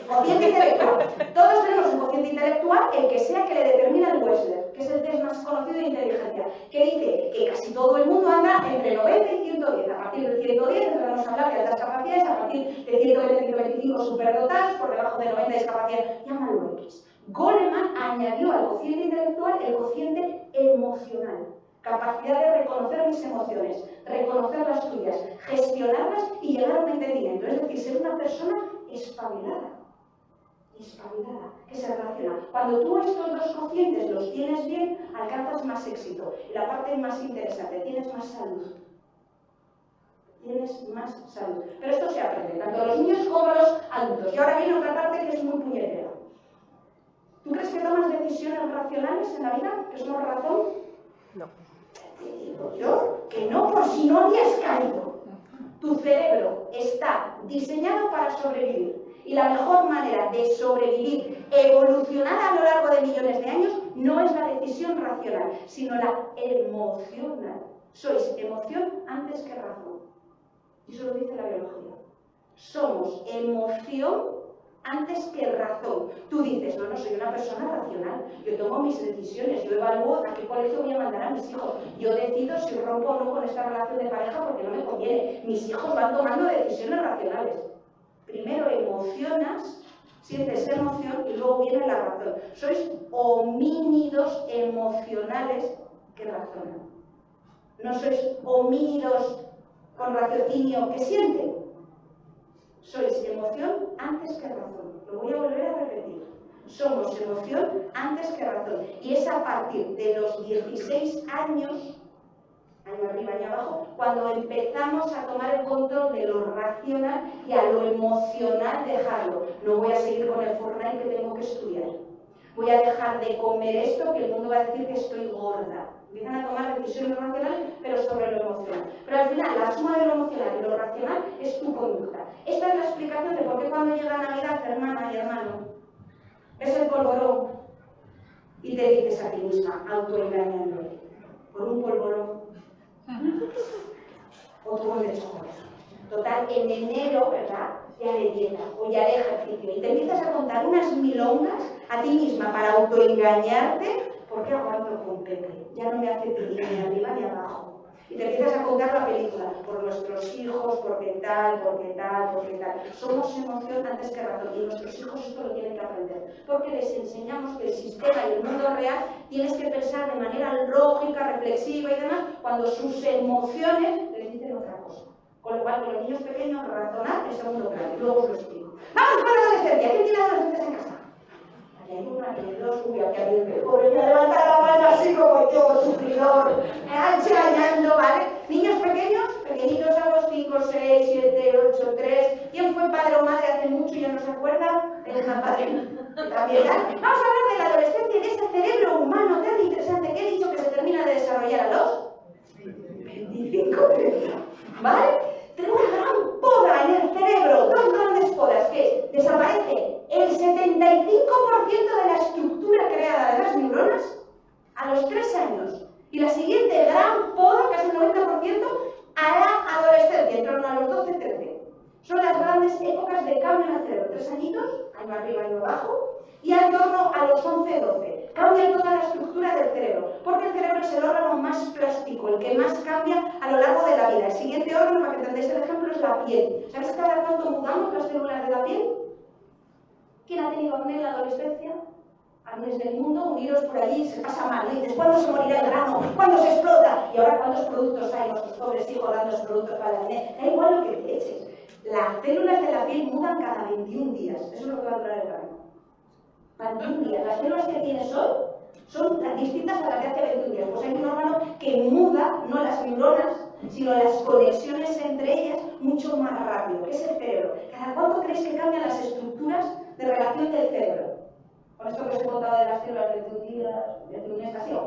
S1: cociente intelectual. Todos tenemos un cociente intelectual, el que sea que le determina el Wechsler, que es el test más conocido de inteligencia, que dice que casi todo el mundo anda entre 90 y 110. A partir de 110 empezamos a hablar de altas capacidades, a partir de 120 y 125 superdotados, por debajo de 90 discapacidad, llámalo X. Goleman añadió al cociente intelectual el cociente emocional. Capacidad de reconocer mis emociones, reconocer las tuyas, gestionarlas y llegar a un entendimiento. Es decir, ser una persona espabilada, que se relaciona. Cuando tú estos 2 cocientes los tienes bien, alcanzas más éxito. Y la parte más interesante, tienes más salud. Pero esto se aprende, tanto los niños como los adultos. Y ahora viene otra parte que es muy puñetera. ¿Tú crees que tomas decisiones racionales en la vida? ¿Que somos razón?
S2: No.
S1: Te digo yo que no, por si no habías caído. Tu cerebro está diseñado para sobrevivir. Y la mejor manera de sobrevivir evolucionada a lo largo de millones de años no es la decisión racional, sino la emocional. Sois emoción antes que razón. Y eso lo dice la biología. Somos emoción antes que razón. Tú dices, no, soy una persona racional, yo tomo mis decisiones, yo evalúo a qué colegio voy a mandar a mis hijos, yo decido si rompo o no con esta relación de pareja porque no me conviene. Mis hijos van tomando decisiones racionales. Primero emocionas, sientes emoción y luego viene la razón. Sois homínidos emocionales que razonan. No sois homínidos con raciocinio que sienten. Sois emoción antes que razón. Lo voy a volver a repetir. Somos emoción antes que razón. Y es a partir de los 16 años, año arriba, año abajo, cuando empezamos a tomar el control de lo racional y a lo emocional dejarlo. No voy a seguir con el Fortnite que tengo que estudiar. Voy a dejar de comer esto que el mundo va a decir que estoy gorda. Empiezan a tomar decisiones racionales, pero sobre lo emocional. Pero al final, la suma de lo emocional y lo racional es tu conducta. Esta es la explicación de por qué cuando llega Navidad, hermana y hermano, ves el polvorón y te dices a ti misma, autoengañándote, por un polvorón o turrón de chocolate. Total, en enero, ¿verdad? Ya de dieta o ya de ejercicio. Y te empiezas a contar unas milongas a ti misma para autoengañarte. ¿Por qué aguanto con Pepe? Ya no me hace pedir ni arriba ni abajo. Y te empiezas a contar la película. Por nuestros hijos, porque tal, porque tal, porque tal. Somos emoción antes que razón. Y nuestros hijos esto lo tienen que aprender. Porque les enseñamos que el sistema y el mundo real tienes que pensar de manera lógica, reflexiva y demás, cuando sus emociones les dicen otra cosa. Con lo cual, con los niños pequeños, razonar es segundo plano. Y luego os lo explico. ¡Vamos con la adolescencia! ¿Quién tiene adolescentes en casa? Hay una, tiene dos, uy, aquí hay un mejor. Voy a levantar la mano así como yo, sufridor. Engañando, ¿vale? Niños pequeños, pequeñitos a los 5, 6, 7, 8, 3. ¿Quién fue padre o madre hace mucho y ya no se acuerda? Es una padre. También, ¿ya? Vamos a hablar de la adolescencia y de ese cerebro humano tan interesante que he dicho que se termina de desarrollar a los 25, ¿vale? Tengo una gran poda en el cerebro, dos grandes podas, que desaparece el 75% de la estructura creada de las neuronas a los 3 años. Y la siguiente gran poda, casi el 90%, a la adolescencia, en torno a los 12-13. Son las grandes épocas de cambio en el cerebro. 3 añitos, año arriba, año abajo, y en torno a los 11-12. Cambia toda la estructura del cerebro, porque el cerebro es el órgano más plástico, el que más cambia a lo largo de la vida. El siguiente órgano, para que entendáis el ejemplo, es la piel. ¿Sabéis cada cuánto mudamos las células de la piel? ¿Quién ha tenido acné en la adolescencia? Acné del mundo, uniros por allí, se pasa mal, ¿no? Y dices, ¿cuándo se morirá el grano? ¿Cuándo se explota? Y ahora, ¿cuántos productos hay? Nuestros pobres hijos dando los productos para el acné. Da igual lo que te eches. Las células de la piel mudan cada 21 días. Eso es lo que va a durar el grano. 21 días. Las células que tienes hoy son distintas a las de hace 21 días. Pues hay un órgano que muda, no las neuronas, sino las conexiones entre ellas mucho más rápido, que es el cerebro. ¿Cada cuánto creéis que cambian las estructuras de relación del cerebro? Con esto que os he contado de las células de 21 días, de una estación.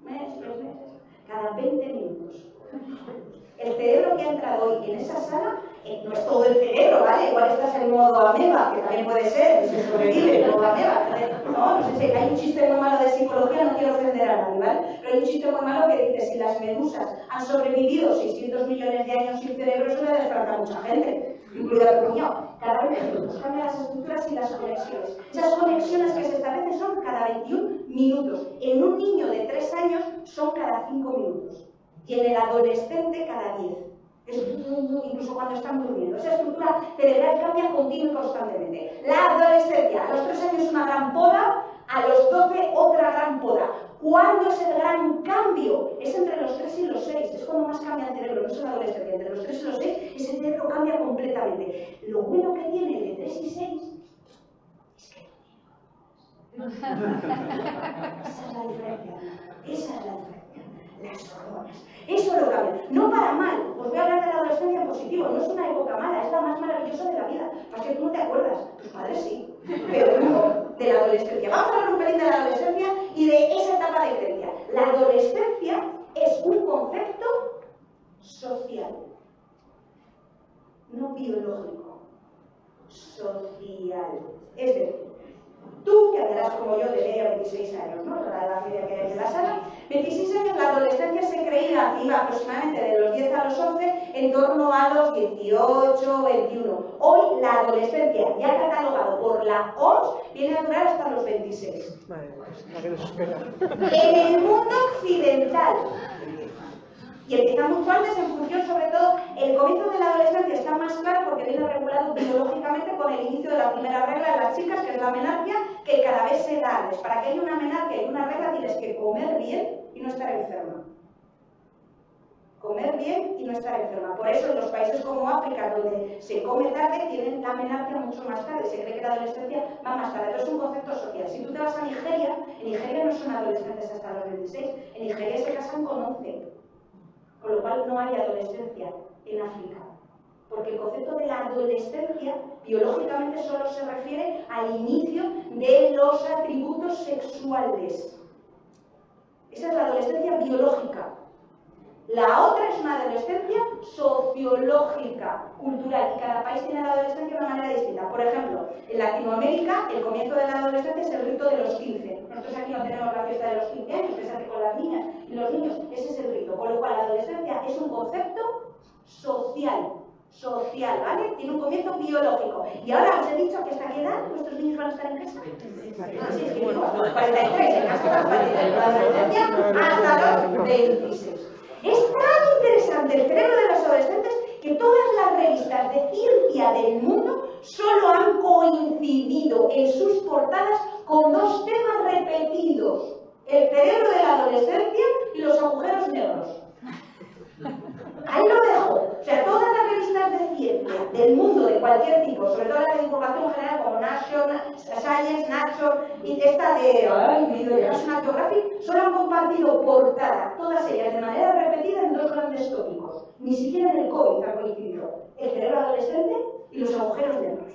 S1: Mes, 3 meses. Cada 20 minutos. El cerebro que ha entrado hoy en esa sala no es todo el cerebro, ¿vale? Igual estás en modo ameba, que también puede ser, se sobrevive en modo ameba. No sé si hay un chiste muy malo de psicología, no quiero ofender a nadie, ¿vale? Pero hay un chiste muy malo que dice, si las medusas han sobrevivido 600 millones de años sin cerebro, eso le desperta a mucha gente, incluida tu cuñado. Cada 20 minutos cambian las estructuras y las conexiones. Esas conexiones que se establecen son cada 21 minutos. En un niño de 3 años son cada 5 minutos. Y en el adolescente cada 10. Incluso cuando están durmiendo. Esa estructura cerebral cambia continua y constantemente. La adolescencia, a los 3 años una gran poda, a los 12 otra gran poda. ¿Cuándo es el gran cambio? Es entre los 3 y los 6. Es cuando más cambia el cerebro, no es la adolescencia. Entre los 3 y los 6 ese cerebro cambia completamente. Lo bueno que tiene de 3 y 6 es que no tiene. Esa es la diferencia. Esa es la diferencia. Las hormonas. Eso lo cambia. No para mal. Os voy a hablar de la adolescencia en positivo. No es una época mala, es la más maravillosa de la vida. Es que tú no te acuerdas. Tus padres sí. pero no de la adolescencia. Vamos a hablar un pelín de la adolescencia y de esa etapa de creencia. La adolescencia es un concepto social, no biológico, social. Es decir, tú, que andarás como yo de media 26 años, ¿no? La edad media que hay en la sala, 26 años, la adolescencia se creía que iba aproximadamente de los 10 a los 11, en torno a los 18, 21. Hoy la adolescencia, ya catalogado por la OMS, viene a durar hasta los 26.
S2: Vale, la que nos espera.
S1: En el mundo occidental. Y empieza mucho antes en función, sobre todo, el comienzo de la adolescencia está más claro porque viene regulado biológicamente con el inicio de la primera regla de las chicas, que es la menarquia, que cada vez se da antes. Para que haya una menarquia y una regla tienes que comer bien y no estar enferma. Comer bien y no estar enferma. Por eso en los países como África, donde se come tarde, tienen la menarquia mucho más tarde. Se cree que la adolescencia va más tarde. Entonces es un concepto social. Si tú te vas a Nigeria, en Nigeria no son adolescentes hasta los 26. En Nigeria se casan con 11. Con lo cual no hay adolescencia en África. Porque el concepto de la adolescencia biológicamente solo se refiere al inicio de los atributos sexuales. Esa es la adolescencia biológica. La otra es una adolescencia sociológica, cultural, y cada país tiene la adolescencia de una manera distinta. Por ejemplo, en Latinoamérica el comienzo de la adolescencia es el rito de los 15. Nosotros aquí no tenemos la fiesta de los 15 años, que se hace con las niñas y los niños, ese es el rito. Con lo cual la adolescencia es un concepto social, ¿vale? Tiene un comienzo biológico. Y ahora os he dicho que hasta qué edad vuestros niños van a estar en casa. Sí, es que digo, 43, en casa la adolescencia hasta los 26. Es tan interesante el cerebro de los adolescentes que todas las revistas de ciencia del mundo solo han coincidido en sus portadas con dos temas repetidos: el cerebro de la adolescencia y los agujeros negros. Ahí lo dejo. O sea, todas las revistas de ciencia del mundo, de cualquier tipo, sobre todo las de divulgación general como National Science, Nature y esta de National Geographic, solo han compartido portada, todas ellas de manera repetida en dos grandes tópicos. Ni siquiera en el COVID ha coincidido el cerebro adolescente y los agujeros negros.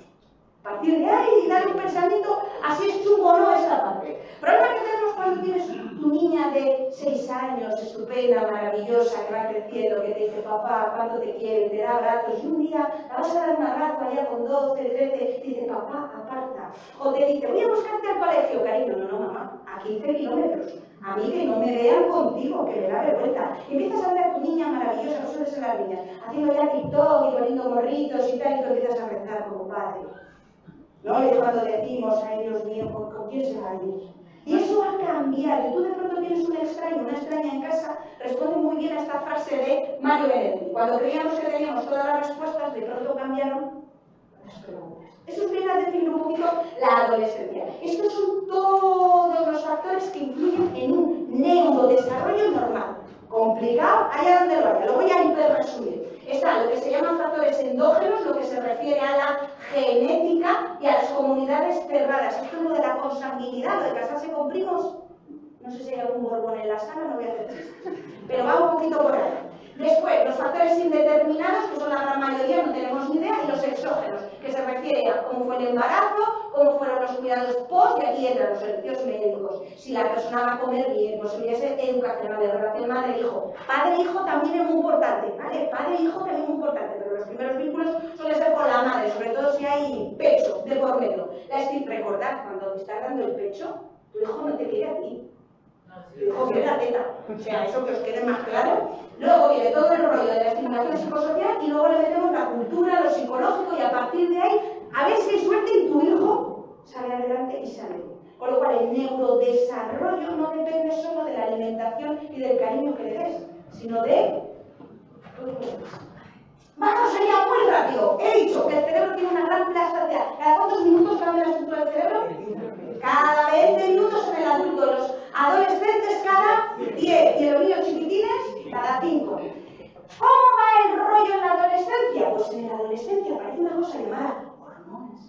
S1: A partir de ahí, dar un pensamiento, así es chungo o no esa parte. El problema que tenemos cuando tienes tu niña de 6 años, estupenda, maravillosa, que va creciendo, que te dice, papá, cuánto te quiero, te da abrazos, y un día la vas a dar un abrazo allá con 12, 13, y dice, papá, aparta. O te dice, voy a buscarte al colegio, cariño, no, mamá, a 15 kilómetros. A mí que no me vean contigo, que me da vergüenza. Y empiezas a ver a tu niña maravillosa, no suelen ser las niñas, haciendo ya TikTok y poniendo morritos y tal, y tú empiezas a rezar como padre. ¿No? Es cuando decimos, ay Dios mío, ¿con quién se va a ir? Y eso va a cambiar. Y tú de pronto tienes un extraño, una extraña en casa, responde muy bien a esta frase de Mario Benedetti. Cuando creíamos que teníamos todas las respuestas, de pronto cambiaron las preguntas. Eso viene a definir un poquito la adolescencia. Estos son todos los factores que influyen en un neurodesarrollo normal. Complicado, allá donde lo haya. Lo voy a hiperresumir. Está lo que se llaman factores endógenos, lo que se refiere a la genética y a las comunidades cerradas. Esto es lo de la consanguinidad, lo de casarse con primos. No sé si hay algún borbón en la sala, no voy a hacer chistes. Pero va un poquito por ahí. Después, los factores indeterminados, que son la gran mayoría, no tenemos ni idea, y los exógenos, que se refiere a cómo fue el embarazo, cómo fueron los cuidados post, y aquí entran los servicios médicos. Si la persona va a comer bien, posibilidades educacionales, de relación madre-hijo. Padre-hijo también es muy importante, ¿vale? Padre-hijo también es muy importante, pero los primeros vínculos suelen ser con la madre, sobre todo si hay pecho de por medio. Recordad, cuando te estás dando el pecho, tu hijo no te quiere a ti. Tu hijo quiere la teta. O sea, eso que os quede más claro. Luego viene todo el rollo de la estimulación psicosocial y luego le metemos la cultura, lo psicológico, y a partir de ahí, a ver si hay suerte y tu hijo sale adelante y sale bien. Con lo cual, el neurodesarrollo no depende solo de la alimentación y del cariño que le des, sino de... Vamos allá muy rápido. He dicho que el cerebro tiene una gran plasticidad. ¿Cada cuántos minutos cambia la estructura del cerebro? Cada 20 minutos en el adulto. Los adolescentes cada 10. Y en los niños chiquitines cada 5. ¿Cómo va el rollo en la adolescencia? Pues en la adolescencia aparece una cosa llamada hormonas.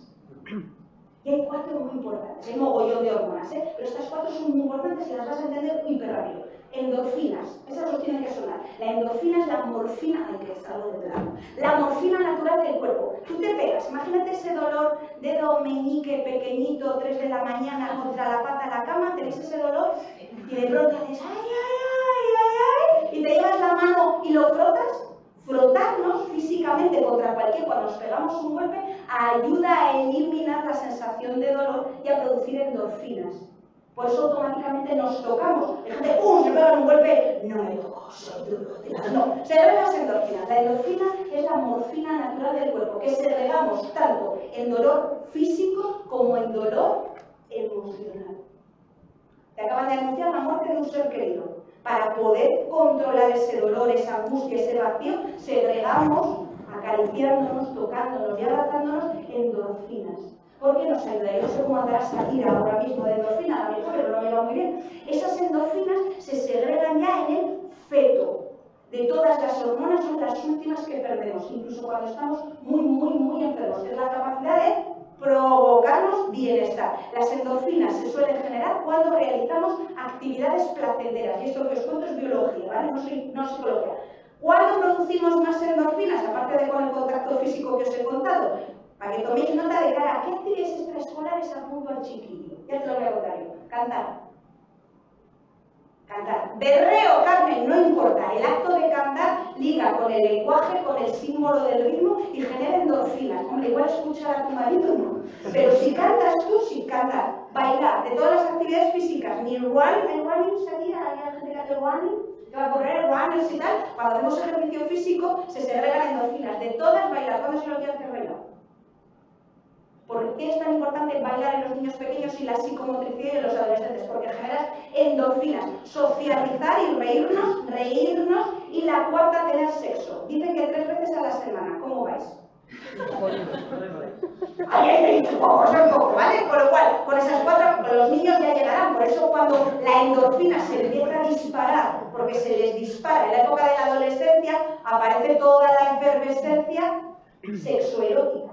S1: Y hay 4 muy importantes. Hay mogollón de hormonas, pero estas 4 son muy importantes y las vas a entender hiper rápido. Endorfinas, esas os tienen que sonar. La endorfina es la morfina, ay que salgo de plano, la morfina natural del cuerpo. Tú te pegas, imagínate ese dolor, dedo meñique pequeñito, 3 de la mañana contra la pata en la cama, tenéis ese dolor y de pronto haces ay, ay, ay, ay, ay, y te llevas la mano y lo frotas. Frotarnos físicamente contra cualquier, cuando nos pegamos un golpe, ayuda a eliminar la sensación de dolor y a producir endorfinas. Por eso automáticamente nos tocamos. La gente, se pega un golpe, no me toco, soy duro. No, se ven las endorfinas. La endorfina es la morfina natural del cuerpo, que segregamos tanto en dolor físico como en dolor emocional. Te acaban de anunciar la muerte de un ser querido. Para poder controlar ese dolor, esa angustia, ese vacío, segregamos, acariciándonos, tocándonos y abrazándonos, endorfinas. ¿Por qué nos ayuda? Yo no sé cómo andará Shakira ahora mismo de endorfina, a lo mejor, pero no me va muy bien. Esas endorfinas se segregan ya en el feto. De todas las hormonas son las últimas que perdemos, incluso cuando estamos muy enfermos. Es la capacidad de provocarnos bienestar. Las endorfinas se suelen generar cuando realizamos actividades placenteras. Y esto que os cuento es biología, ¿vale? No psicología. ¿Cuándo producimos más endorfinas? Aparte de con el contacto físico que os he contado. Para que toméis nota de cara a qué actividades extraescolares apunto al chiquillo. Ya te lo voy a contar yo. Cantar. Cantar. Berreo, Carmen, no importa. El acto de cantar liga con el lenguaje, con el símbolo del ritmo y genera endorfinas. Hombre, igual escuchar a tu marido no. Pero si cantas tú, sí, cantar. Bailar, de todas las actividades físicas. Ni running, ¿sabía? Hay gente que hace running, que va a correr, runners y tal. Cuando hacemos ejercicio físico, se segregan endorfinas. De todas, bailar. ¿Cuándo se lo quiere hacer bailar? ¿Por qué es tan importante bailar en los niños pequeños y la psicomotricidad y en los adolescentes? Porque generas endorfinas. Socializar y reírnos y la cuarta, tener sexo. Dicen que 3 veces a la semana. ¿Cómo vais? Ahí poco, ¿vale? Con lo cual, con esas 4, los niños ya llegarán. Por eso cuando la endorfina se empieza a disparar, porque se les dispara en la época de la adolescencia, aparece toda la efervescencia sexoerótica.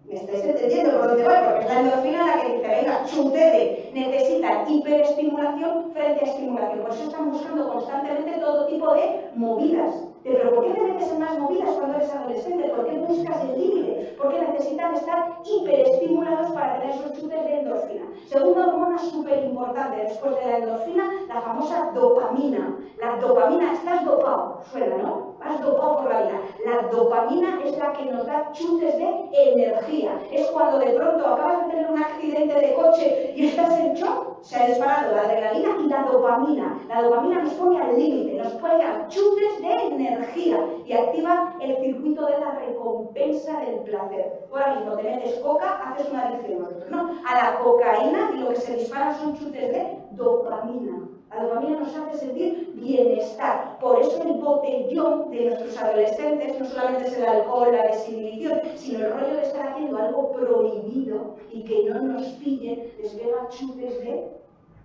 S1: ¿Me estáis entendiendo por dónde voy? Porque es la endorfina la que dice, venga, ustedes necesitan hiperestimulación frente a estimulación. Por eso están buscando constantemente todo tipo de movidas. Pero ¿por qué te metes en más movidas cuando eres adolescente? ¿Por qué buscas el límite? Porque necesitan estar hiperestimulados para tener esos chutes de endorfina. Segunda hormona súper importante después de la endorfina, la famosa dopamina. La dopamina, estás dopado, suena, ¿no? Vas dopado por la vida. La dopamina es la que nos da chutes de energía. Es cuando de pronto acabas de tener un accidente de coche y estás en shock, se ha disparado la adrenalina y la dopamina. La dopamina nos pone al límite, nos pone a chutes de energía y activa el circuito de la recompensa del placer. Tú ahora mismo te metes coca, haces una adicción, ¿no? A la cocaína y lo que se dispara son chutes de dopamina. La dopamina nos hace sentir bienestar. Por eso el botellón de nuestros adolescentes no solamente es el alcohol, la desinhibición, sino el rollo de estar haciendo algo prohibido y que no nos pillen, les pega chutes de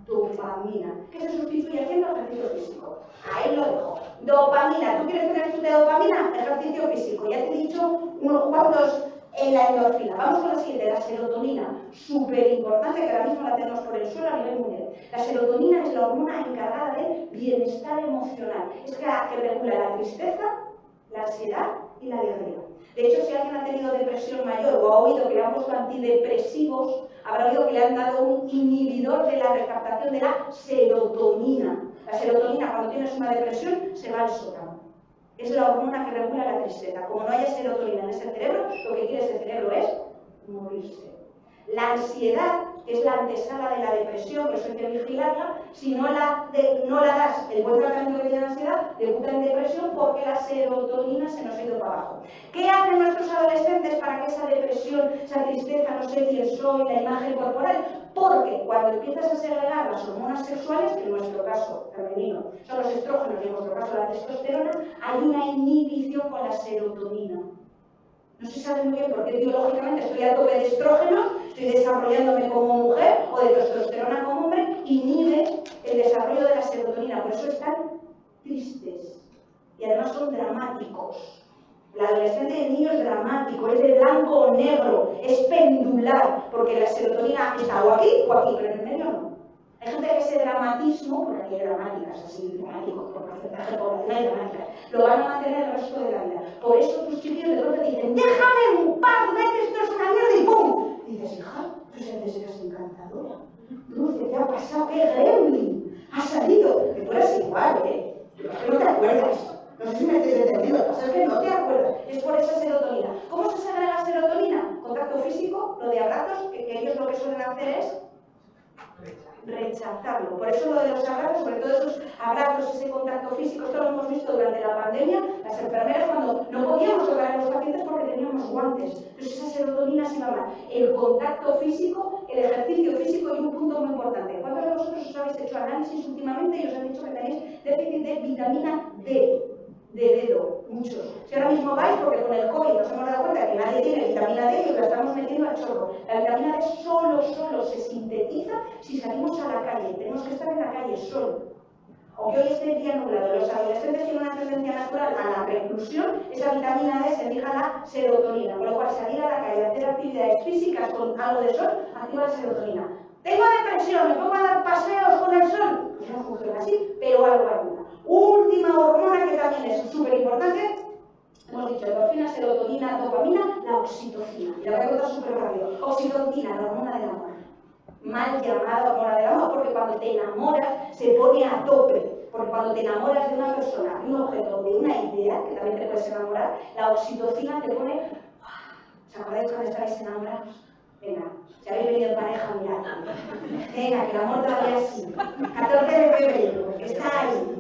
S1: dopamina. ¿Qué se sustituye haciendo ejercicio físico? Ahí lo dejo. Dopamina. ¿Tú quieres tener chute de dopamina? Ejercicio físico. Ya te he dicho unos cuantos en la endorfina. Vamos con la siguiente, la serotonina. Súper importante, que ahora mismo la tenemos por el suelo a nivel mundial. La serotonina es la hormona encargada del bienestar emocional. Es la que regula la tristeza, la ansiedad y la alegría. De hecho, si alguien ha tenido depresión mayor o ha oído que le han puesto antidepresivos, habrá oído que le han dado un inhibidor de la recaptación de la serotonina. La serotonina, cuando tienes una depresión, se va al sótano. Es la hormona que regula la tristeza. Como no haya serotonina en ese cerebro, lo que quiere ese cerebro es morirse. La ansiedad, que es la antesala de la depresión, que eso hay que vigilarla, si no la das el buen tratamiento que tiene la ansiedad, debuta en depresión porque la serotonina se nos ha ido para abajo. ¿Qué hacen nuestros adolescentes para que esa depresión, esa tristeza, no sé quién soy, la imagen corporal? Porque cuando empiezas a segregar las hormonas sexuales, que en nuestro caso femenino son los estrógenos y en nuestro caso la testosterona, hay una inhibición con la serotonina. No se sabe muy bien por qué biológicamente estoy a tope de estrógenos, estoy desarrollándome como mujer o de testosterona como hombre, inhibe el desarrollo de la serotonina. Por eso están tristes y además son dramáticos. El adolescente del niño es dramático, es de blanco o negro, es pendular, porque la serotonina está o aquí, pero en el medio no. Hay gente que ese dramatismo, porque aquí hay dramáticas, así, dramáticos, por porcentaje poblacional dramáticas, lo van a mantener el resto de la vida. Por eso tus chiquillos de pronto dicen, déjame en paz, ve que esto es una mierda y ¡pum! Y dices, hija, tú sientes que eres encantadora. Dulce, ¿qué ha pasado? ¡Qué gremlin! Ha salido. Que tú eres igual, ¿eh? Que no te acuerdas. No sé si me estoy entendiendo, lo que pasa es que no te acuerdas. Es por esa serotonina. ¿Cómo se segrega serotonina? Contacto físico, lo de abrazos, que ellos lo que suelen hacer es rechazarlo. Por eso lo de los abrazos, sobre todo esos abrazos, ese contacto físico, esto lo hemos visto durante la pandemia, las enfermeras cuando no podíamos tocar a los pacientes porque teníamos guantes. Entonces esa serotonina se iba mal. El contacto físico, el ejercicio físico y un punto muy importante. ¿Cuántos de vosotros os habéis hecho análisis últimamente y os han dicho que tenéis déficit de vitamina D? De dedo, muchos. Si ahora mismo vais, porque con el COVID nos hemos dado cuenta que nadie tiene vitamina D y la estamos metiendo al chorro. La vitamina D solo se sintetiza si salimos a la calle. Tenemos que estar en la calle solo. Aunque hoy esté el día nublado, los adolescentes tienen una tendencia natural a la reclusión, esa vitamina D se fija la serotonina, con lo cual salir a la calle, hacer actividades físicas con algo de sol, activa la serotonina. Tengo depresión, me pongo a dar paseos con el sol. Pues no funciona así, pero algo ayuda. Última hormona que también es súper importante, hemos dicho endorfina, serotonina, dopamina, la oxitocina. Y la voy a contar súper rápido. Oxitocina, la hormona del amor. Mal llamada hormona del amor, porque cuando te enamoras se pone a tope. Porque cuando te enamoras de una persona, de un objeto, de una idea, que también te puedes enamorar, la oxitocina te pone... ¿Os acordáis cuando estáis enamorados? Venga, si habéis venido en pareja, mirad. Venga, que el amor todavía es 14 de febrero, que está ahí.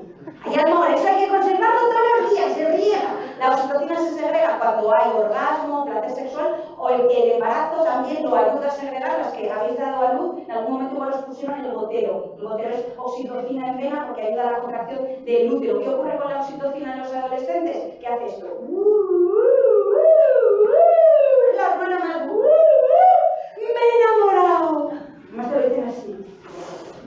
S1: Hay amor, eso hay que conservarlo todos los días, se riega. La oxitocina se segrega cuando hay orgasmo, placer sexual, o el embarazo también lo ayuda a segregar. Las que habéis dado a luz, en algún momento igual os pusieron el gotero. El gotero es oxitocina en vena porque ayuda a la contracción del útero. ¿Qué ocurre con la oxitocina en los adolescentes? ¿Qué hace esto? Es la hormona más... ¡Me he enamorado! Más te lo dicen así.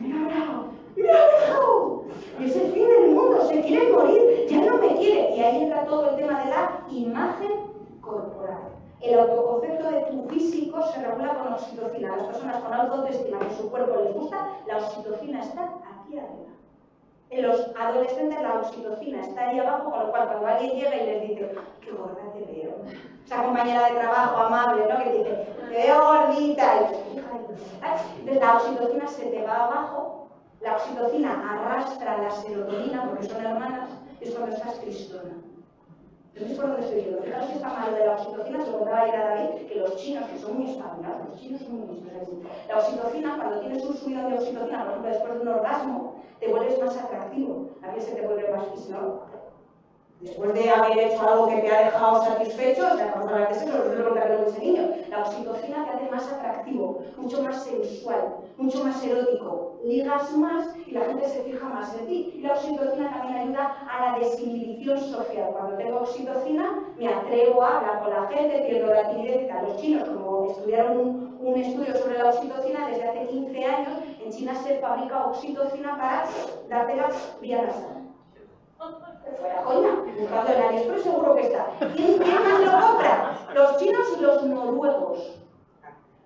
S1: ¡Me he enamorado! ¡Me he enamorado! Es el fin del mundo, se quiere morir, ya no me quiere. Y ahí entra todo el tema de la imagen corporal. El autoconcepto de tu físico se regula con oxitocina. Las personas con autoestima que su cuerpo les gusta, la oxitocina está aquí arriba. En los adolescentes la oxitocina está ahí abajo, con lo cual cuando alguien llega y les dice, qué gorda te veo. Esa compañera de trabajo amable, ¿no? Que te dice, te veo gordita. Y entonces la oxitocina se te va abajo. La oxitocina arrastra la serotonina, porque son hermanas, es cuando estás tristona. Entonces, ¿por dónde estoy yendo? Fijaros que está malo de la oxitocina, se lo contaba ayer a David, que los chinos, que son muy espabilados, los chinos son muy listos. La oxitocina, cuando tienes un subidón de oxitocina, por ejemplo, después de un orgasmo, te vuelves más atractivo. A veces se te vuelve más físico. Después de haber hecho algo que te ha dejado satisfecho, o sea, vamos a hablar de sexo, lo preguntar a ese niño, la oxitocina te hace más atractivo, mucho más sensual, mucho más erótico, ligas más y la gente se fija más en ti. Y la oxitocina también ayuda a la desinhibición social. Cuando tengo oxitocina, me atrevo a hablar con la gente, pierdo la timidez. Los chinos, como estudiaron un estudio sobre la oxitocina, desde hace 15 años, en China se fabrica oxitocina para dártela vía nasal. Fuera coña, buscando en AliExpress seguro que está. ¿Quién más lo compra? Los chinos y los noruegos.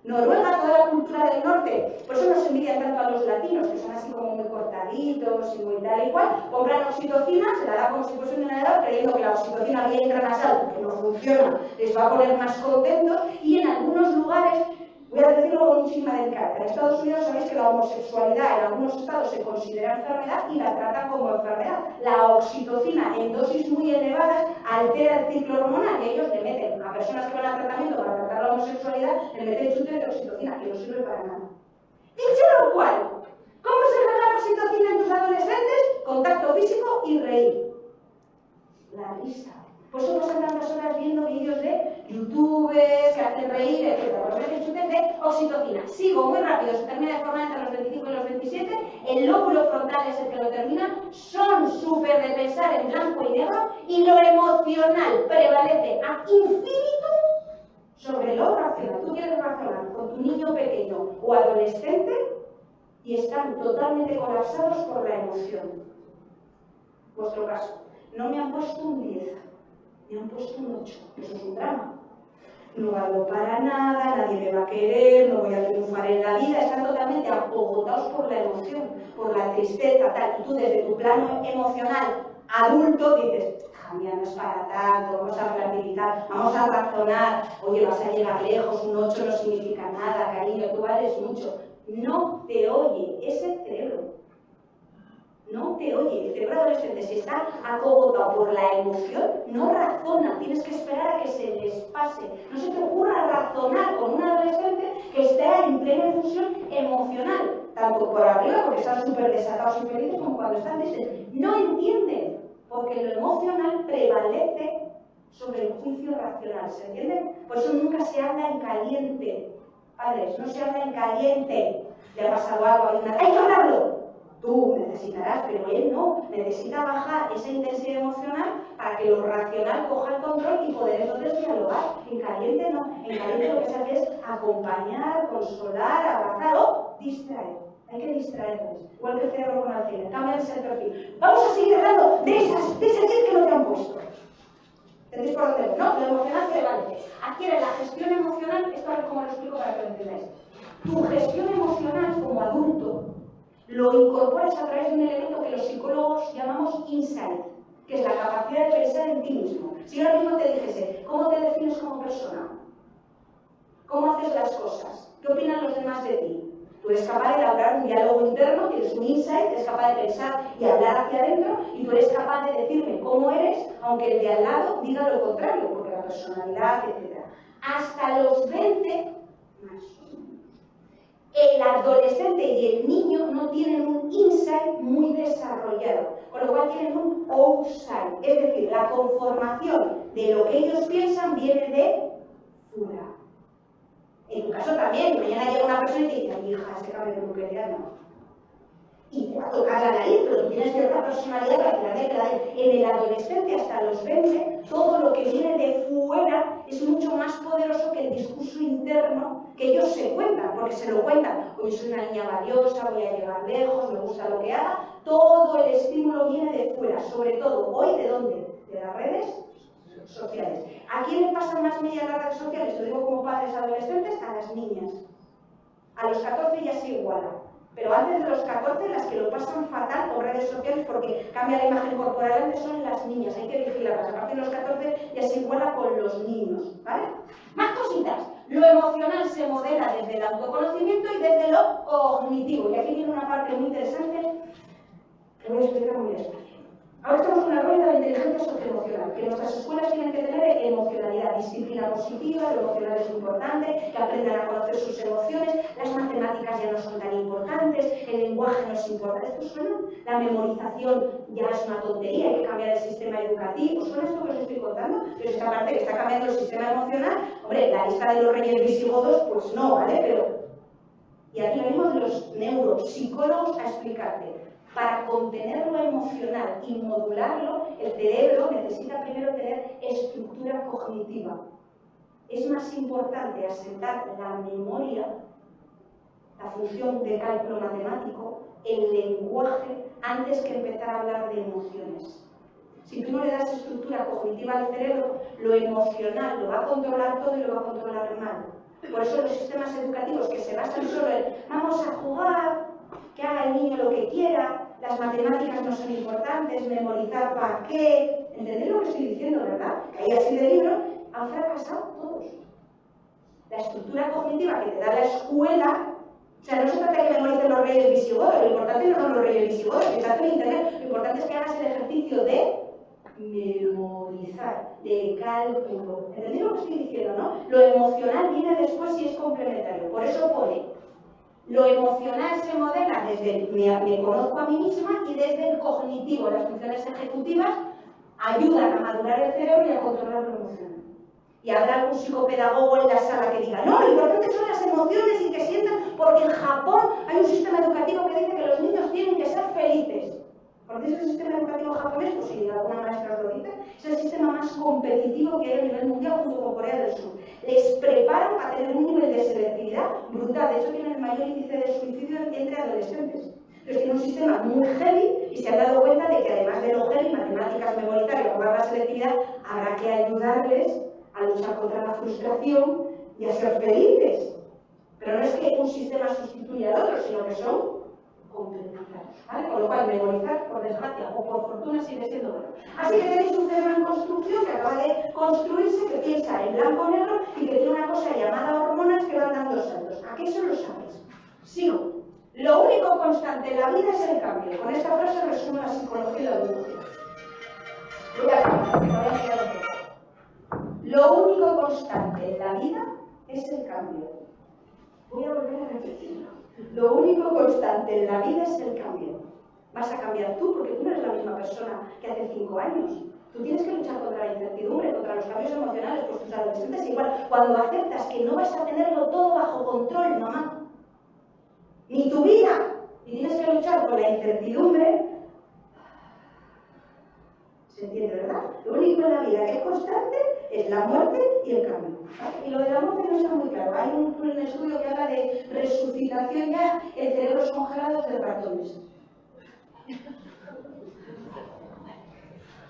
S1: Noruega, toda la cultura del norte, por eso nos envidian tanto a los latinos, que son así como muy cortaditos y muy tal y cual, compran oxitocina, se la da como si fuese un inhalador, creyendo que la oxitocina vía intranasal, que no funciona, les va a poner más contentos, y en algunos lugares, voy a decirlo con muchísima delicadeza, en Estados Unidos sabéis que la homosexualidad en algunos estados se considera enfermedad y la tratan como enfermedad. La oxitocina en dosis muy elevadas altera el ciclo hormonal y ellos le meten a personas que van a tratamiento para tratar la homosexualidad, le meten chutes de oxitocina, que no sirve para nada. Dicho lo cual, ¿cómo se genera la oxitocina en tus adolescentes? Contacto físico y reír. La risa. Por eso pasan tantas horas viendo vídeos de youtubers que hacen reír, etc. Por eso chutes de oxitocina. Sigo muy rápido, se termina de formar entre los 25 y los 27. El lóbulo frontal es el que lo termina. Son súper de pensar en blanco y negro. Y lo emocional prevalece a infinito sobre lo racional. Tú quieres razonar con tu niño pequeño o adolescente y están totalmente colapsados por la emoción. Vuestro caso. No me han puesto un 10. Me han puesto un 8, eso es un drama. No valgo para nada, nadie me va a querer, no voy a triunfar en la vida, están totalmente acogotados por la emoción, por la tristeza, tal, y tú desde tu plano emocional adulto dices, mira, no es para tanto, vamos a relativizar, vamos a razonar, oye, vas a llegar lejos, un 8 no significa nada, cariño, tú vales mucho. No te oye, es el cerebro. No te oye, el cerebro adolescente, si está acogotado por la emoción, no razona, tienes que esperar a que se les pase. No se te ocurra razonar con un adolescente que está en plena efusión emocional, tanto por arriba, porque están súper desatados y felices, como cuando están tristes. No entienden, porque lo emocional prevalece sobre el juicio racional, ¿se entiende? Por eso nunca se habla en caliente, padres, no se habla en caliente. Le ha pasado algo, hay que hablarlo. Tú necesitarás, pero él no. Necesita bajar esa intensidad emocional para que lo racional coja el control y poder entonces dialogar. En caliente no. En caliente lo que se hace es acompañar, consolar, abrazar o distraer. Hay que distraerles. Igual que el cerebro con Alzheimer. Cámbiense el perfil. Vamos a seguir hablando de ese tip que no te han puesto. ¿Entendéis por dónde? No, lo emocional prevalece. Adquiere la gestión emocional, esto es como lo explico para que lo entendáis. Tu gestión emocional como adulto lo incorporas a través de un elemento que los psicólogos llamamos insight, que es la capacidad de pensar en ti mismo. Si ahora mismo te dijese, ¿cómo te defines como persona? ¿Cómo haces las cosas? ¿Qué opinan los demás de ti? Tú eres capaz de elaborar un diálogo interno, tienes un insight, eres capaz de pensar y hablar hacia adentro, y tú eres capaz de decirme cómo eres, aunque el de al lado diga lo contrario, porque la personalidad, etc. Hasta los 20, más el adolescente y el niño no tienen un insight muy desarrollado, con lo cual tienen un outsight, es decir, la conformación de lo que ellos piensan viene de fuera. En tu caso también, mañana llega una persona y te dice, ay hija, ese cambio de peluquería no. Y te va a tocar la nariz, pero tú tienes cierta personalidad para tirarle la nariz. En el adolescente hasta los 20, todo lo que viene de fuera es mucho más poderoso que el discurso interno que ellos se cuentan, porque se lo cuentan. Hoy soy una niña valiosa, voy a llegar lejos, me gusta lo que haga. Todo el estímulo viene de fuera, sobre todo hoy, ¿de dónde? De las redes sociales. ¿A quién le pasan más millas las redes sociales? Lo digo como padres adolescentes, a las niñas. A los 14 ya se iguala. Pero antes de los 14, las que lo pasan fatal por redes sociales porque cambia la imagen corporal, antes son las niñas, hay que vigilarlas. A partir de los 14 ya se iguala con los niños, ¿vale? Más cositas. Lo emocional se modela desde el autoconocimiento y desde lo cognitivo. Y aquí viene una parte muy interesante que voy a explicar muy despacio. Ahora estamos en una rueda de inteligencia socioemocional, que nuestras escuelas tienen que tener emocionalidad, disciplina positiva, lo emocional es importante, que aprendan a conocer sus emociones, las matemáticas ya no son tan importantes, el lenguaje no es importante. ¿Esto suena? La memorización ya es una tontería, hay que cambiar el sistema educativo. ¿Suena esto que os estoy contando? Pero esta parte que está cambiando el sistema emocional, hombre, la lista de los reyes visigodos, pues no, ¿vale? Pero, y aquí venimos los neuropsicólogos a explicarte. Para contener lo emocional y modularlo, el cerebro necesita primero tener estructura cognitiva. Es más importante asentar la memoria, la función de cálculo matemático, el lenguaje, antes que empezar a hablar de emociones. Si tú no le das estructura cognitiva al cerebro, lo emocional lo va a controlar todo y lo va a controlar mal. Por eso los sistemas educativos que se basan solo en vamos a jugar, que haga el niño lo que quiera, las matemáticas no son importantes, memorizar para qué. ¿Entendéis lo que estoy diciendo, verdad? Que hay así de libros, han fracasado todos. La estructura cognitiva que te da la escuela, o sea, no se trata de que memorices los reyes visigodos, lo importante no son los reyes visigodos, fíjate en internet, lo importante es que hagas el ejercicio de memorizar, de cálculo. ¿Entendéis lo que estoy diciendo, no? Lo emocional viene después y es complementario. Por eso pone. Lo emocional se modela desde me conozco a mí misma y desde el cognitivo. Las funciones ejecutivas ayudan a madurar el cerebro y a controlar lo emocional. Y habrá algún psicopedagogo en la sala que diga, no, lo importante son las emociones y que sientan, porque en Japón hay un sistema educativo que dice que los niños tienen que ser felices. ¿Conocéis el sistema educativo japonés? Pues si alguna maestra os lo dice, es el sistema más competitivo que hay a nivel mundial junto con Corea del Sur. Les preparan para tener un nivel de selectividad brutal. De hecho, tienen el mayor índice de suicidio entre adolescentes. Entonces, tiene un sistema muy heavy y se han dado cuenta de que además de lo heavy, matemáticas, memorizar y jugar la selectividad, habrá que ayudarles a luchar contra la frustración y a ser felices. Pero no es que un sistema sustituya al otro, sino que son complementarios, ¿vale? Con lo cual, memorizar, por desgracia o por fortuna, sigue siendo bueno. Así que tenéis un cerebro en construcción que acaba de construirse, que piensa en blanco-negro y que tiene una cosa llamada hormonas que van dando saltos. ¿A qué eso lo sabéis? Sigo. Lo único constante en la vida es el cambio. Con esta frase resumo la psicología y la biología. Voy a cambiar, que me voy a quedar un poco. Lo único constante en la vida es el cambio. Voy a volver a repetirlo. Lo único constante en la vida es el cambio. Vas a cambiar tú porque tú no eres la misma persona que hace 5 años. Tú tienes que luchar contra la incertidumbre, contra los cambios emocionales, pues tus adolescentes igual. Cuando aceptas que no vas a tenerlo todo bajo control, mamá, ni tu vida, y tienes que luchar con la incertidumbre, ¿se entiende, verdad? Lo único en la vida que es constante es la muerte y el cambio. ¿Vale? Y lo de la muerte no está muy claro. Hay un estudio que habla de resucitación ya en cerebros congelados de ratones.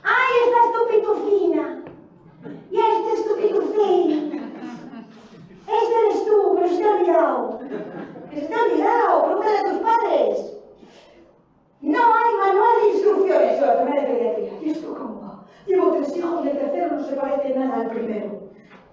S1: ¡Ay, esta es tu pitufina! ¡Y este es tu pitufín! ¡Este eres tú, pero se te ha olvidado! ¡Que se te ha olvidado! ¡Pregúntale a tus padres! ¡No hay manual de instrucciones! Yo la primera vez que decía, ¿y esto cómo va? Llevo 3 hijos y el tercero no se parece nada al primero.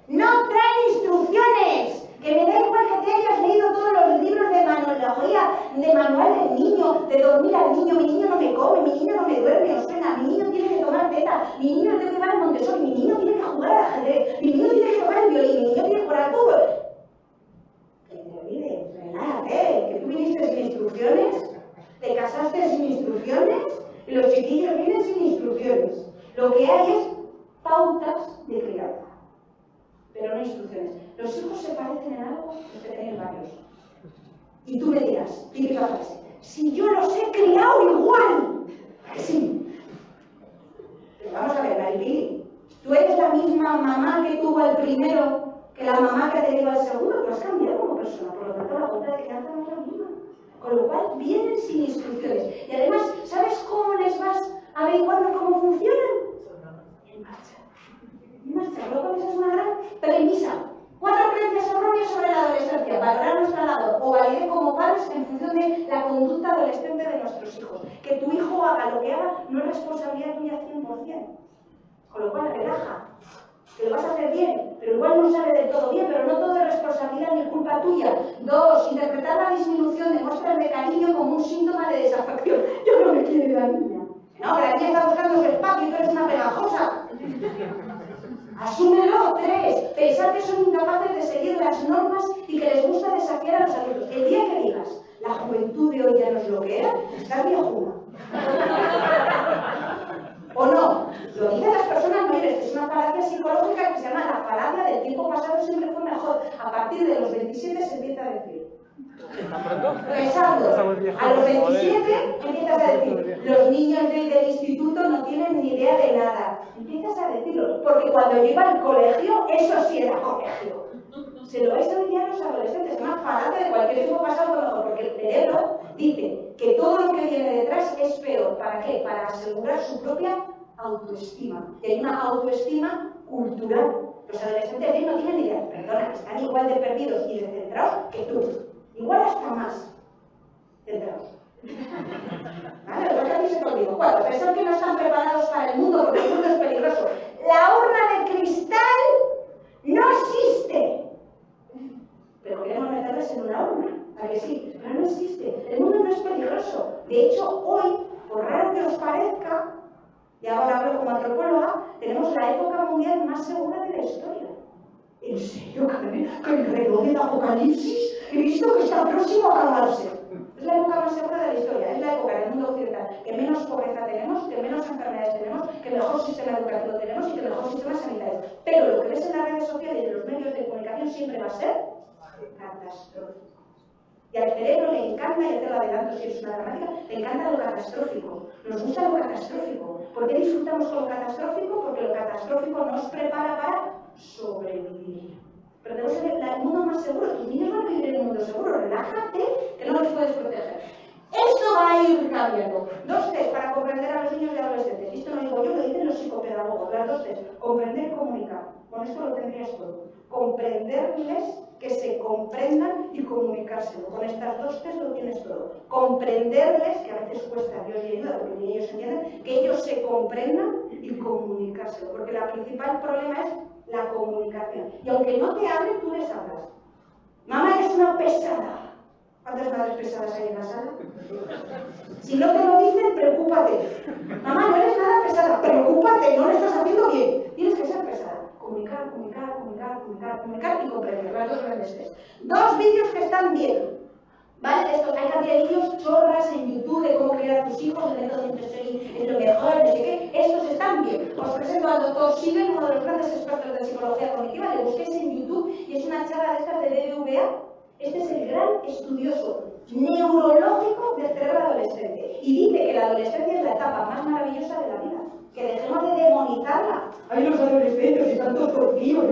S1: ¡No traen instrucciones! Que me da igual que te hayas leído todos los libros de manología, de manual del niño, de dormir al niño. Mi niño no me come, mi niño no me duerme, os suena. Mi niño tiene que tomar teta, mi niño tiene que llevar el Montessori, mi niño tiene que jugar al ajedrez, mi niño tiene que tocar el violín, mi niño tiene que jugar al fútbol. Que te olvides, relájate, que tú viniste sin instrucciones, te casaste sin instrucciones y los chiquillos vienen sin instrucciones. Lo que hay es pautas de crianza, pero no instrucciones. Los hijos se parecen en algo, los que tenéis varios. Y tú me dirás, típica frase, si yo los he criado igual. Sí. Pero vamos a ver, Maripili, tú eres la misma mamá que tuvo al primero que la mamá que ha tenido al segundo. Tú has cambiado como persona, por lo tanto la pauta de crianza no es la misma. Con lo cual vienen sin instrucciones. Y además, ¿sabes cómo les vas averiguando cómo funcionan? En marcha. En marcha. Luego esa es una gran premisa. 4 creencias erróneas sobre la adolescencia. Valorar nuestra labor o validez como padres en función de la conducta adolescente de nuestros hijos. Que tu hijo haga lo que haga no es responsabilidad tuya 100%. Con lo cual, relaja. Que lo vas a hacer bien, pero igual no sale del todo bien, pero no todo es responsabilidad ni culpa tuya. 2, interpretar la disminución de muestras de cariño como un síntoma de desafección. Yo no me quiere la niña. No, que la niña está buscando su espacio y tú eres una pegajosa. Asúmelo. 3, pensar que son incapaces de seguir las normas y que les gusta desafiar a los adultos. El día que digas, la juventud de hoy ya nos bloquea, estás viejuna. ¿O no? Lo dicen las personas mayores, que es una falacia psicológica que se llama la falacia del tiempo pasado siempre fue mejor. A partir de los 27 se empieza a decir. Pensando, a los 27 empiezas a decir, los niños del instituto no tienen ni idea de nada. Empiezas a decirlo, porque cuando yo iba al colegio, eso sí era colegio. Se lo vais a decir a los adolescentes, es una falacia de cualquier tiempo pasado fue mejor, porque el cerebro dice que todo lo que viene detrás es peor. ¿Para qué? Para asegurar su propia autoestima. Y hay una autoestima cultural. Los adolescentes de hoy no tienen ni idea, perdona, que están igual de perdidos y descentrados que tú. Igual hasta más centrados. ¿Vale? Lo que a ti se te olvidó. 4, pensar que no están preparados para el mundo porque el mundo es peligroso. La urna de cristal no existe. Pero queremos meterles en una urna, ¿a que sí? Pero no existe. El mundo no es peligroso. De hecho, hoy, por raro que os parezca, y ahora hablo como antropóloga, tenemos la época mundial más segura de la historia. ¿En serio, Carmen? ¿Que el reloj del apocalipsis he visto que está próximo a acabarse? Es la época más segura de la historia, es la época del mundo occidental que menos pobreza tenemos, que menos enfermedades tenemos, que mejor sistema educativo tenemos y que mejor sistema sanitario. Pero lo que ves en las redes sociales y en los medios de comunicación siempre va a ser catastrófico. Y al cerebro le encanta, y te lo adelanto si eres una dramática, le encanta lo catastrófico. Nos gusta lo catastrófico. ¿Por qué disfrutamos con lo catastrófico? Porque lo catastrófico nos prepara para sobrevivir. Pero tenemos el mundo más seguro. Tus niños van a vivir en un mundo seguro. Relájate, que no los puedes proteger. Esto va a ir cambiando. 2 test para comprender a los niños y adolescentes. Esto no lo digo yo, lo dicen los psicopedagogos. dos, las dos T's, comprender y comunicar. Con esto lo tendrías todo. Comprenderles, que se comprendan y comunicárselo. Con estas dos T's lo tienes todo. Comprenderles, que a veces cuesta Dios y ayuda, porque ni ellos entienden, que ellos se comprendan y comunicárselo. Porque el principal problema es la comunicación. Y aunque no te hablen, tú les hablas. Mamá, eres una pesada. ¿Cuántas madres pesadas hay en la sala? Si no te lo dicen, preocúpate. Mamá, no eres nada pesada, preocúpate, no lo estás haciendo bien. Tienes que ser pesada. Comunicar, comunicar, comunicar, comunicar, comunicar y comprender. Las dos grandes T's. Dos vídeos que están bien. ¿Vale? Esto, hay cantidad de vídeos chorras en YouTube de cómo criar a tus hijos, el método Montessori es lo mejor, no sé qué. Estos están bien. Os presento al doctor Siegel, uno de los grandes expertos de psicología cognitiva. Le busquéis en YouTube y es una charla de estas de BBVA. Este es el gran estudioso neurológico del cerebro adolescente. Y dice que la adolescencia es la etapa más maravillosa de la vida. Que dejemos de demonizarla. Ay, los adolescentes y tantos torcidos.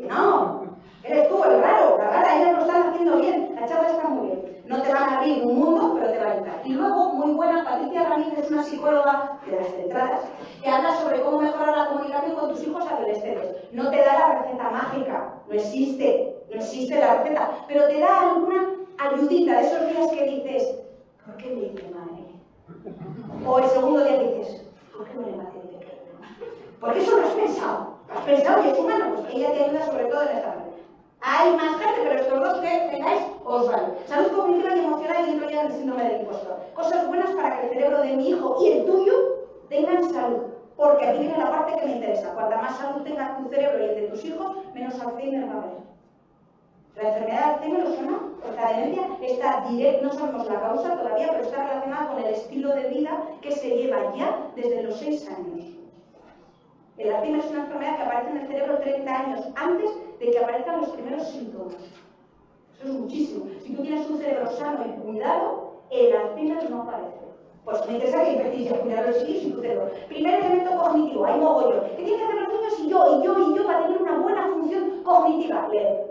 S1: No, eres tú el raro, la rara, ellas lo están haciendo bien. La charla está muy bien. No te van a abrir un mundo, pero te va a ayudar. Y luego, muy buena, Patricia Ramírez es una psicóloga de las centradas que habla sobre cómo mejorar la comunicación con tus hijos adolescentes. No te da la receta mágica, no existe la receta, pero te da alguna ayudita de esos días que dices, ¿por qué me dice madre? O el segundo día dices, ¿por qué no le maté de pequeño? Porque eso lo has pensado. Has pensado y es humano, pues ella te ayuda sobre todo en esta parte. Hay más gente, pero estos dos que tengáis os vale. Salud cognitiva y emocional y dentro ya del síndrome del impostor. Cosas buenas para que el cerebro de mi hijo y el tuyo tengan salud. Porque aquí viene la parte que me interesa. Cuanta más salud tenga tu cerebro y el de tus hijos, menos Alzheimer va a haber. La enfermedad de Alzheimer lo suena, porque la demencia está directa, no sabemos la causa todavía, pero está relacionada con el estilo de vida que se lleva ya desde los 6 años. El Alzheimer es una enfermedad que aparece en el cerebro 30 años antes de que aparezcan los primeros síntomas. Eso es muchísimo. Si tú tienes un cerebro sano y cuidado, el Alzheimer no aparece. Pues me interesa que empecéis a cuidar los hijos y tu cerebro. Primer elemento cognitivo, hay mogollón. ¿Qué tienen que hacer los niños y yo para tener una buena función cognitiva? Leer.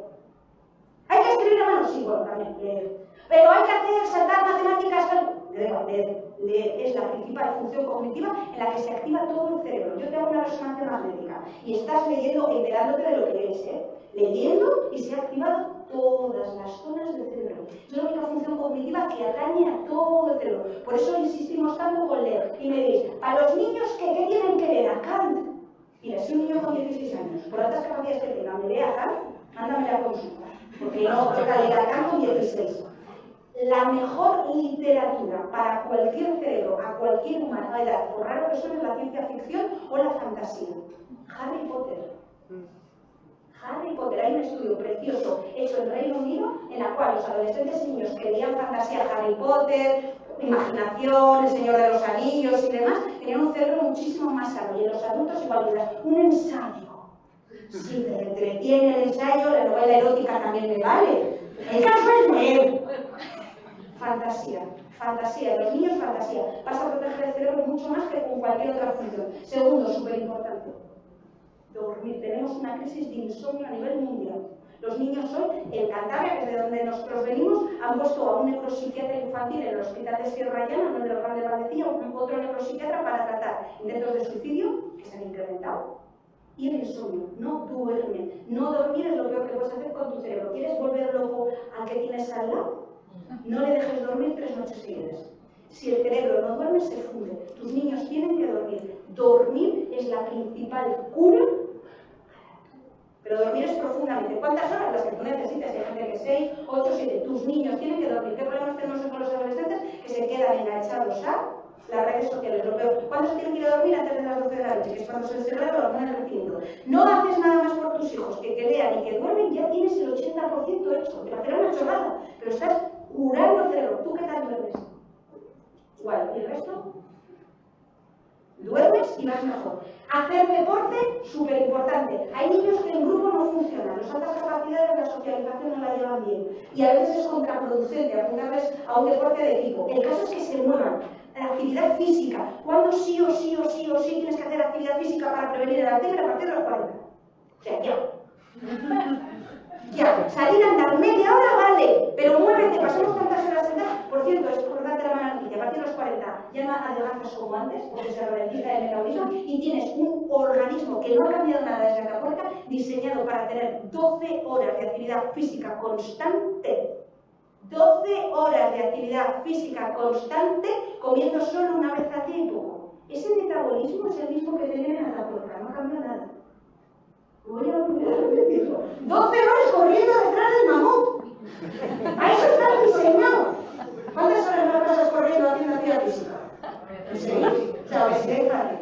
S1: ¿Hay que escribir a mano? Sí, bueno, también, leer. Pero hay que hacer saltar matemáticas, leer es la principal función cognitiva en la que se activa todo el cerebro. Yo te hago una resonancia magnética y estás leyendo, enterándote de lo que lees, leyendo y se han activado todas las zonas del cerebro. Es la única función cognitiva que atañe a todo el cerebro. Por eso insistimos tanto con leer. Y me diréis, a los niños ¿qué tienen que leer? A Kant. Mira, si un niño con 16 años, por altas capacidades que tenga, me lee a Kant, mándame la consulta. Porque no toca leer a Kant con 16. La mejor literatura para cualquier cerebro, a cualquier humana edad, por raro que suene, es la ciencia ficción o la fantasía. Harry Potter. Harry Potter, hay un estudio precioso hecho en Reino Unido en la cual los adolescentes y niños que leían fantasía, Harry Potter, imaginación, El Señor de los Anillos y demás, tenían un cerebro muchísimo más sano. Y en los adultos igual, un ensayo. Si te entretiene el ensayo, la novela erótica también me vale. El caso es leer. Fantasía, fantasía, los niños fantasía. Vas a proteger el cerebro mucho más que con cualquier otra función. Segundo, súper importante, dormir. Tenemos una crisis de insomnio a nivel mundial. Los niños hoy, en Cantabria, que es de donde nosotros venimos, han puesto a un neuropsiquiatra infantil en el hospital de Sierra Llana, no en el Gran de Valdecilla, otro neuropsiquiatra para tratar intentos de suicidio, que se han incrementado. Y el insomnio, no duermen. No dormir es lo peor que puedes hacer con tu cerebro. ¿Quieres volver loco al que tienes al lado? No le dejes dormir 3 noches seguidas. Si el cerebro no duerme, se funde. Tus niños tienen que dormir. Dormir es la principal cura. Pero dormir es profundamente. ¿Cuántas horas? Las que tú necesitas. Hay gente que 6, 8, 7. Tus niños tienen que dormir. ¿Qué problemas tenemos con los adolescentes? Que se quedan enganchados a las redes sociales, lo peor. ¿Cuándo se tienen que ir a dormir? Antes de las 12 de la noche, que es cuando se desarrolla la hormona del crecimiento. No haces nada más por tus hijos, que lean y que duermen, ya tienes el 80% hecho. Te parecerá una chorrada, pero estás curando el cerebro. ¿Tú qué tal duermes? Igual. ¿Y el resto? Duermes y vas mejor. Hacer deporte, súper importante. Hay niños que en grupo no funcionan. Las altas capacidades, la socialización no la llevan bien. Y a veces es contraproducente apuntarles a un deporte de equipo. El caso es que se muevan. La actividad física. ¿Cuándo sí o sí tienes que hacer actividad física para prevenir el Alzheimer? A partir de los 40. O sea, ya. Ya. Salir a andar media hora vale, pero muévete. Pasamos tantas horas sentadas. Por cierto, es importante la mala noticia. A partir de los 40 ya no adelgazas como antes, porque se ralentiza el metabolismo, y tienes un organismo que no ha cambiado nada desde la puerta, diseñado para tener 12 horas de actividad física constante. 12 horas de actividad física constante, comiendo solo una vez al día y poco. Ese metabolismo es el mismo que tienen en la puerta, no cambia nada. Voy a volver a repetirlo. 12 horas corriendo detrás del mamut. A eso está diseñado. ¿Cuántas horas no pasas corriendo haciendo actividad física? ¿En serio? O sea, que se fácil.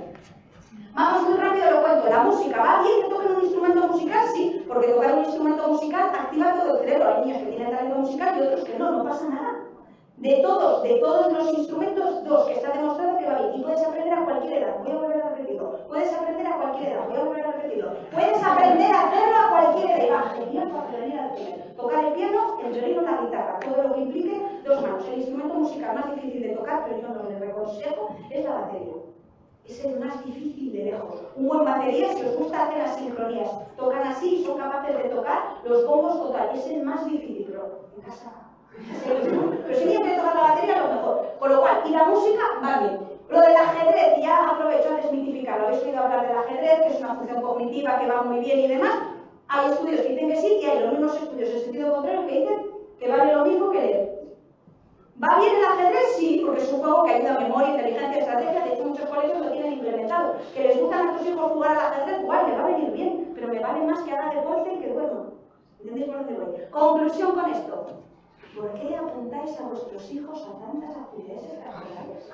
S1: Vamos muy rápido, lo cuento. La música, ¿va bien que toquen un instrumento musical? Sí, porque tocar un instrumento musical activa todo el cerebro. Hay niños que tienen talento musical y otros que no, no pasa nada. De todos los instrumentos, dos, que está demostrado que va bien. Y puedes aprender a cualquier edad. Voy a volver a repetirlo. Puedes aprender a cualquier edad. Voy a volver a repetirlo. Puedes aprender a hacerlo a cualquier edad. Y va genial para venir al piano. Tocar el piano, el violín o la guitarra. Todo lo que implique dos manos. El instrumento musical más difícil de tocar, pero yo no le reconsejo, es la batería. Es el más difícil de lejos. Un buen batería, si os gusta hacer las sincronías, tocan así y son capaces de tocar los bombos total. Es el más difícil, pero en casa. Pero si alguien quiere tocar la batería, lo mejor. Con lo cual, y la música va bien. Lo del ajedrez, ya aprovecho a desmitificarlo. Habéis oído hablar del ajedrez, que es una función cognitiva que va muy bien y demás. Hay estudios que dicen que sí y hay los mismos estudios en sentido contrario que dicen que vale lo mismo que leer. ¿Va bien el ajedrez? Sí, porque es un juego que ayuda a memoria, inteligencia, estrategia. De hecho, muchos colegios lo tienen implementado. Que les gustan a tus hijos jugar al ajedrez, igual, le va a venir bien, pero me vale más que haga deporte y que duerma. ¿Entendéis por dónde voy? Conclusión con esto. ¿Por qué apuntáis a vuestros hijos a tantas actividades extraescolares?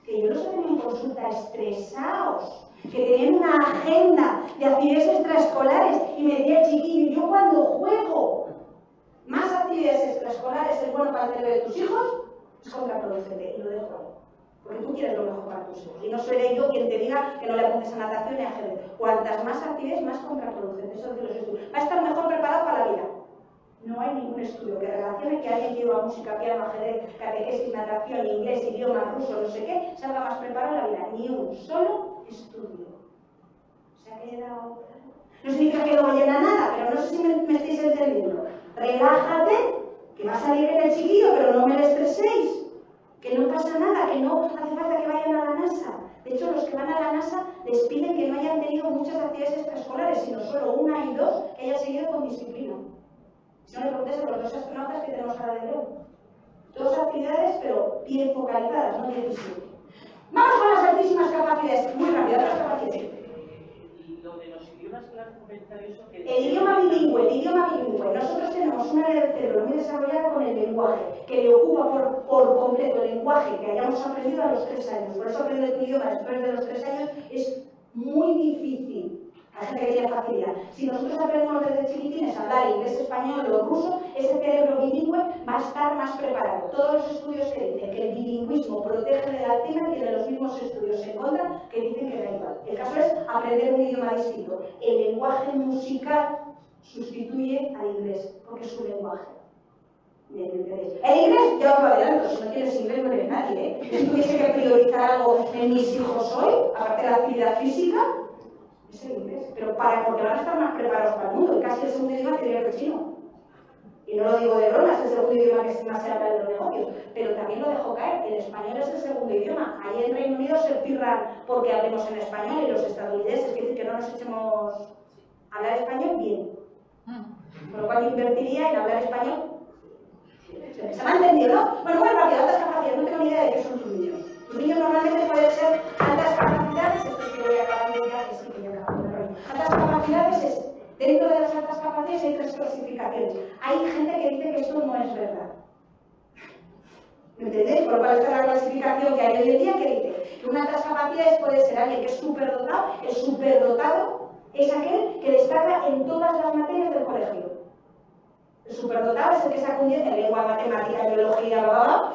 S1: Que yo los tenía en consulta estresados, que tenían una agenda de actividades extraescolares y me decía el chiquillo, yo cuando juego más actividades extraescolares es bueno para el cerebro de tus hijos, es contraproducente y lo dejo ahí. Porque tú quieres lo mejor para tus hijos. Y no seré yo quien te diga que no le apuntes a natación ni a ajedrez. Cuantas más actividades, más contraproducente. Eso es de los estudios. Va a estar mejor preparado para la vida. No hay ningún estudio que relacione que alguien que lleva música, piano, ajedrez, catequesis, natación, inglés, idioma, ruso, no sé qué, salga más preparado en la vida. Ni un solo estudio. ¿Se ha quedado? No significa que no vayan a nada, pero no sé si me estáis entendiendo. Relájate, que va a salir bien el chiquillo, pero no me lo estreséis. Que no pasa nada, que no hace falta que vayan a la NASA. De hecho, los que van a la NASA les piden que no hayan tenido muchas actividades extraescolares, sino solo una y dos que hayan seguido con disciplina. Si no le preguntéis a los dos astronautas que tenemos ahora de León. Dos actividades, pero bien focalizadas, no 17. Vamos con las altísimas capacidades. Muy rápido, otras capacidades.
S2: Y lo de los idiomas, claro, comentar eso que...
S1: El idioma bilingüe, el idioma bilingüe. Nosotros tenemos un área del cerebro muy desarrollada con el lenguaje, que le ocupa por completo el lenguaje que hayamos aprendido a los 3 años. Por eso aprender un idioma después de los 3 años es muy difícil. Hay gente que tiene facilidad. Si nosotros aprendemos desde chiquitines a hablar inglés, español o ruso, ese cerebro bilingüe va a estar más preparado. Todos los estudios que dicen que el bilingüismo protege del Alzheimer tienen los mismos estudios en contra que dicen que da igual. El caso es aprender un idioma distinto. El lenguaje musical sustituye al inglés, porque es su lenguaje. El inglés, ya os lo adelanto, si no tienes inglés no eres nadie, Si tuviese que priorizar algo en mis hijos hoy, aparte de la actividad física, es el inglés, pero porque van a estar más preparados para el mundo, y casi el segundo idioma que diría el chino. Y no lo digo de broma, es el segundo idioma que más se habla en los negocios, pero también lo dejo caer, el español es el segundo idioma. Ahí en Reino Unido se pirran porque hablemos en español y los estadounidenses quieren que no nos echemos a hablar español bien. Con lo cual yo invertiría en hablar español. ¿Se me ha entendido, no? Bueno, muy rápido, altas capacidades, no tengo ni idea de qué son tus niños. Tus niños normalmente pueden ser altas capacidades, esto es que voy acabando ya, que sí, que ya acabamos. Altas capacidades es, dentro de las altas capacidades hay 3 clasificaciones. Hay gente que dice que esto no es verdad. ¿Me entendéis? Por lo cual está la clasificación que hay hoy en día que dice que una altas capacidades puede ser alguien que es superdotado. El superdotado es aquel que destaca en todas las materias del colegio. El superdotado es el que saca un 10 en lengua, matemática, biología, bla, bla, bla.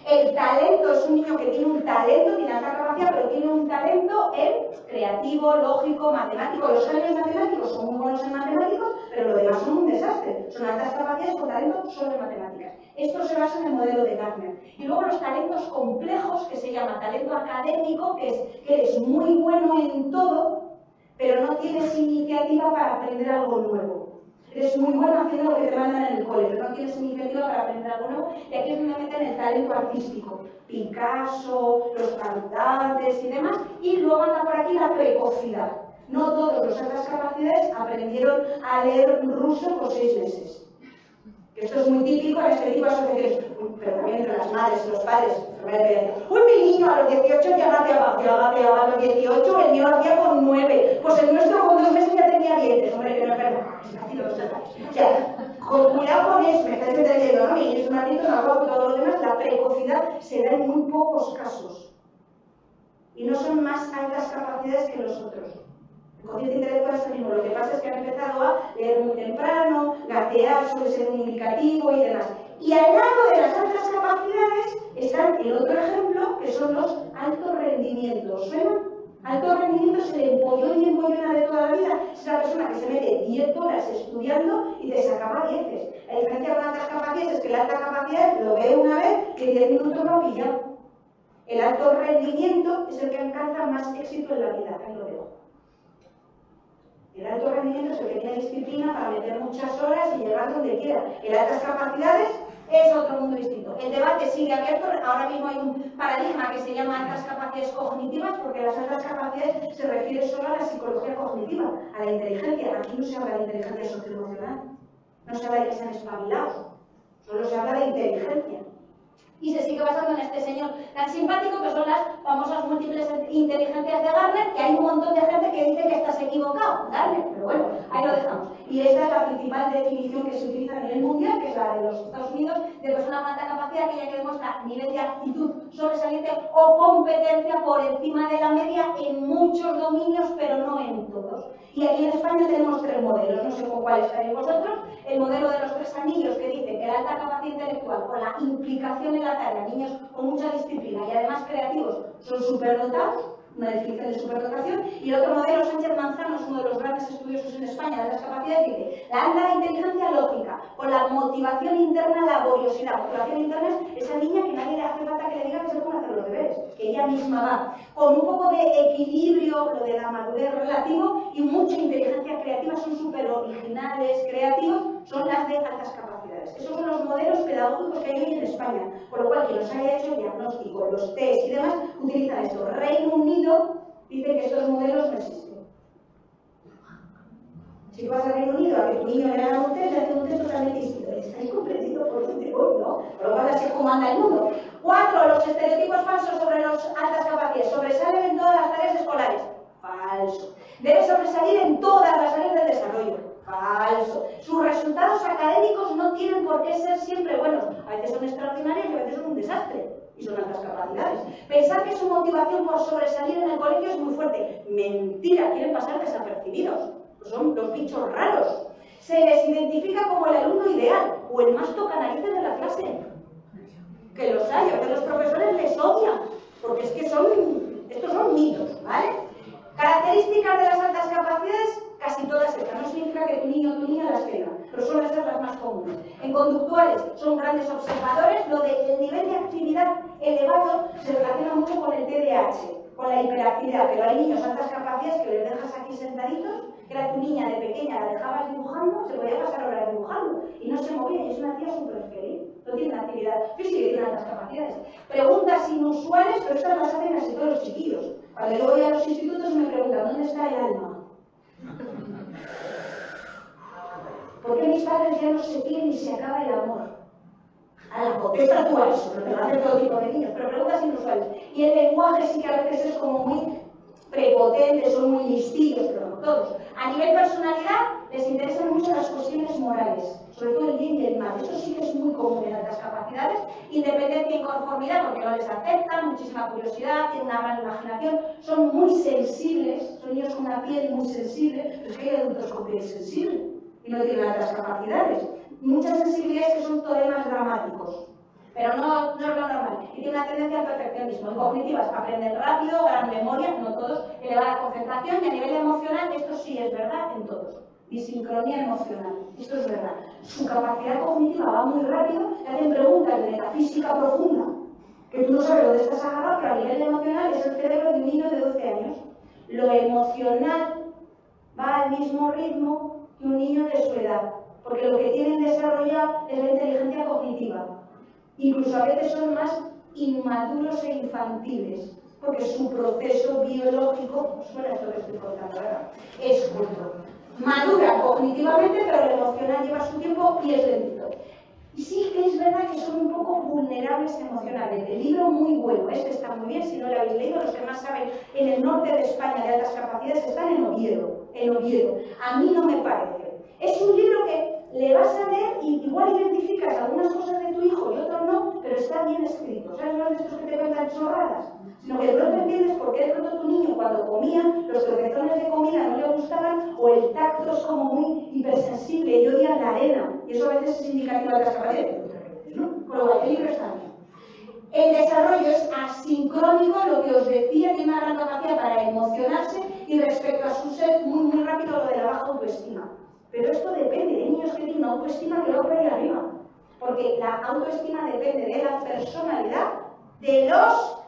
S1: El talento es un niño que tiene un talento, tiene alta capacidad, pero tiene un talento en creativo, lógico, matemático. Los genios matemáticos son muy buenos en matemáticos, pero lo demás son un desastre. Son altas capacidades con talento solo en matemáticas. Esto se basa en el modelo de Gardner. Y luego los talentos complejos, que se llama talento académico, que es que eres muy bueno en todo, pero no tienes iniciativa para aprender algo nuevo. Eres muy bueno haciendo lo que te mandan en el cole, pero no tienes iniciativa para aprender algo nuevo, y aquí es donde meten el talento artístico, Picasso, los cantantes y demás, y luego anda por aquí la precocidad. No todos los altas capacidades aprendieron a leer ruso por 6 meses. Esto es muy típico en este tipo de asociaciones, pero también entre las madres y los padres. Uy, mi niño a los 18 ya gateaba, a los 18 el mío lo hacía con 9. Pues el nuestro con 2 meses ya tenía dientes. Hombre, que no es verdad. O sea, con cuidado con eso, me estáis entendiendo, ¿no? Y es un maldito narrado y todo lo demás, la precocidad se da en muy pocos casos. Y no son más altas capacidades que los otros. El cociente intelectual es el mismo, lo que pasa es que han empezado a leer muy temprano, gatear suele ser un indicativo y demás. Y al lado de las altas capacidades están el otro ejemplo, que son los altos rendimientos. ¿Suena? Alto rendimiento es el empollón y empollona de toda la vida. Es la persona que se mete 10 horas estudiando y te sacaba 10. La diferencia con altas capacidades es que la alta capacidad lo ve una vez y en 10 minutos lo ha pillado. El alto rendimiento es el que alcanza más éxito en la vida. Ahí lo dejo. El alto rendimiento es el que tiene disciplina para meter muchas horas y llegar donde quiera. El altas capacidades es otro mundo distinto. El debate sigue abierto. Ahora mismo hay un paradigma que se llama altas capacidades cognitivas, porque las altas capacidades se refiere solo a la psicología cognitiva, a la inteligencia. Aquí no se habla de inteligencia socioemocional, no se habla de que sean espabilados, solo se habla de inteligencia. Y se sigue basando en este señor tan simpático que son las famosas múltiples inteligencias de Gardner, que hay un montón de gente que dice que estás equivocado, Gardner, pero bueno, ahí lo dejamos. Y esta es la principal definición que se utiliza a nivel mundial, que es la de los Estados Unidos, de persona con alta capacidad, aquella que demuestra nivel de actitud sobresaliente o competencia por encima de la media en muchos dominios, pero no en todos. Y aquí en España tenemos 3 modelos, no sé con cuál estaréis vosotros. El modelo de los 3 anillos, que dice que la alta capacidad intelectual con la implicación en la tarea, niños con mucha disciplina y además creativos, son superdotados, una definición de superdotación. Y el otro modelo, Sánchez Manzano, es uno de los grandes estudiosos en España de las capacidades, dice la alta inteligencia lógica con la motivación interna, laboriosidad. Motivación interna es esa niña que nadie le hace falta que le diga que se pone a hacer los deberes, que ella misma va, con un poco de equilibrio, lo de la madurez relativo, y mucha inteligencia creativa, son súper originales, creativos, son las de altas capacidades. Esos son los modelos pedagógicos que hay hoy en España, por lo cual quien los haya hecho el diagnóstico, los test y demás, utilizan esto. Reino Unido dice que estos modelos no existen. Si tú vas al Reino Unido a que tu niño le haga un test, le hace un test totalmente distinto. ¿Estáis comprendiendo por dónde voy, no? Por lo cual así es como anda el mundo. 4. Los estereotipos falsos sobre las altas capacidades. Sobresalen en todas las tareas escolares. Falso. Debe sobresalir en todas las áreas del desarrollo. Falso. Sus resultados académicos no tienen por qué ser siempre buenos. A veces son extraordinarios y a veces son un desastre. Y son altas capacidades. Pensar que su motivación por sobresalir en el colegio es muy fuerte. Mentira, quieren pasar desapercibidos. Pues son los bichos raros. Se les identifica como el alumno ideal o el más tocanarices de la clase. Que los hay, a los profesores les odian, porque es que estos son mitos, ¿vale? Características de las altas capacidades, casi todas estas. No significa que tu niño o tu niña las tenga, pero suelen ser las más comunes. En conductuales, son grandes observadores. Lo del nivel de actividad elevado se relaciona mucho con el TDAH, con la hiperactividad, pero hay niños de altas capacidades que les dejas aquí sentaditos, que era tu niña de pequeña, la dejabas dibujando, se podía pasar horas dibujando y no se movía, y es una tía súper feliz, no tiene una actividad física y tiene altas capacidades. Preguntas inusuales, pero estas las hacen casi todos los chiquillos. Cuando yo voy a los institutos me preguntan, ¿dónde está el alma? ¿Por qué mis padres ya no se quieren y se acaba el amor? A la contesta tú a eso, pero te lo hacen todo tipo de niños, pero preguntas inusuales. Y el lenguaje sí que a veces es como muy prepotente, son muy listillos, pero no todos. A nivel personalidad, les interesan mucho las cuestiones morales, sobre todo el bien y el mal. Esto sí que es muy común en altas capacidades. Independencia y conformidad, porque no les afectan, muchísima curiosidad, tienen una gran imaginación, son muy sensibles, son niños con una piel muy sensible, pero es que hay adultos con piel sensible y no tienen altas capacidades. Muchas sensibilidades que son temas dramáticos, pero no es lo normal. Y tiene una tendencia al perfeccionismo. En cognitivas aprenden rápido, gran memoria, no todos, elevada concentración, y a nivel emocional, esto sí es verdad en todos. Disincronía emocional, esto es verdad. Su capacidad cognitiva va muy rápido, le hacen preguntas de metafísica profunda, que tú no sabes dónde estás agarrado, pero a nivel emocional es el cerebro de un niño de 12 años. Lo emocional va al mismo ritmo que un niño de su edad, porque lo que tienen desarrollado es la inteligencia cognitiva. Incluso a veces son más inmaduros e infantiles, porque su proceso biológico, suena esto que estoy contando ahora, es corto. Madura cognitivamente, pero el emocional lleva su tiempo y es lento. Y sí que es verdad que son un poco vulnerables emocionalmente. El libro muy bueno, este está muy bien, si no lo habéis leído, los que más saben, en el norte de España de altas capacidades están en Oviedo. A mí no me parece. Es un libro que le vas a leer y igual identificas algunas cosas de tu hijo y otras no, pero está bien escrito. ¿Sabes? No es de estos que te cuentan chorradas, sino que de pronto entiendes por qué de pronto tu niño cuando comía, los tropezones de comida no le gustaban, o el tacto es como muy hipersensible y odia la arena, y eso a veces es indicativo de las capacidades, ¿no? Con lo cual, el libro está bien. El desarrollo es asincrónico, lo que os decía, tiene una gran capacidad para emocionarse, y respecto a su ser, muy rápido lo de la baja autoestima. Pero esto depende, hay niños que tienen una autoestima que va por ahí arriba, porque la autoestima depende de la personalidad de los...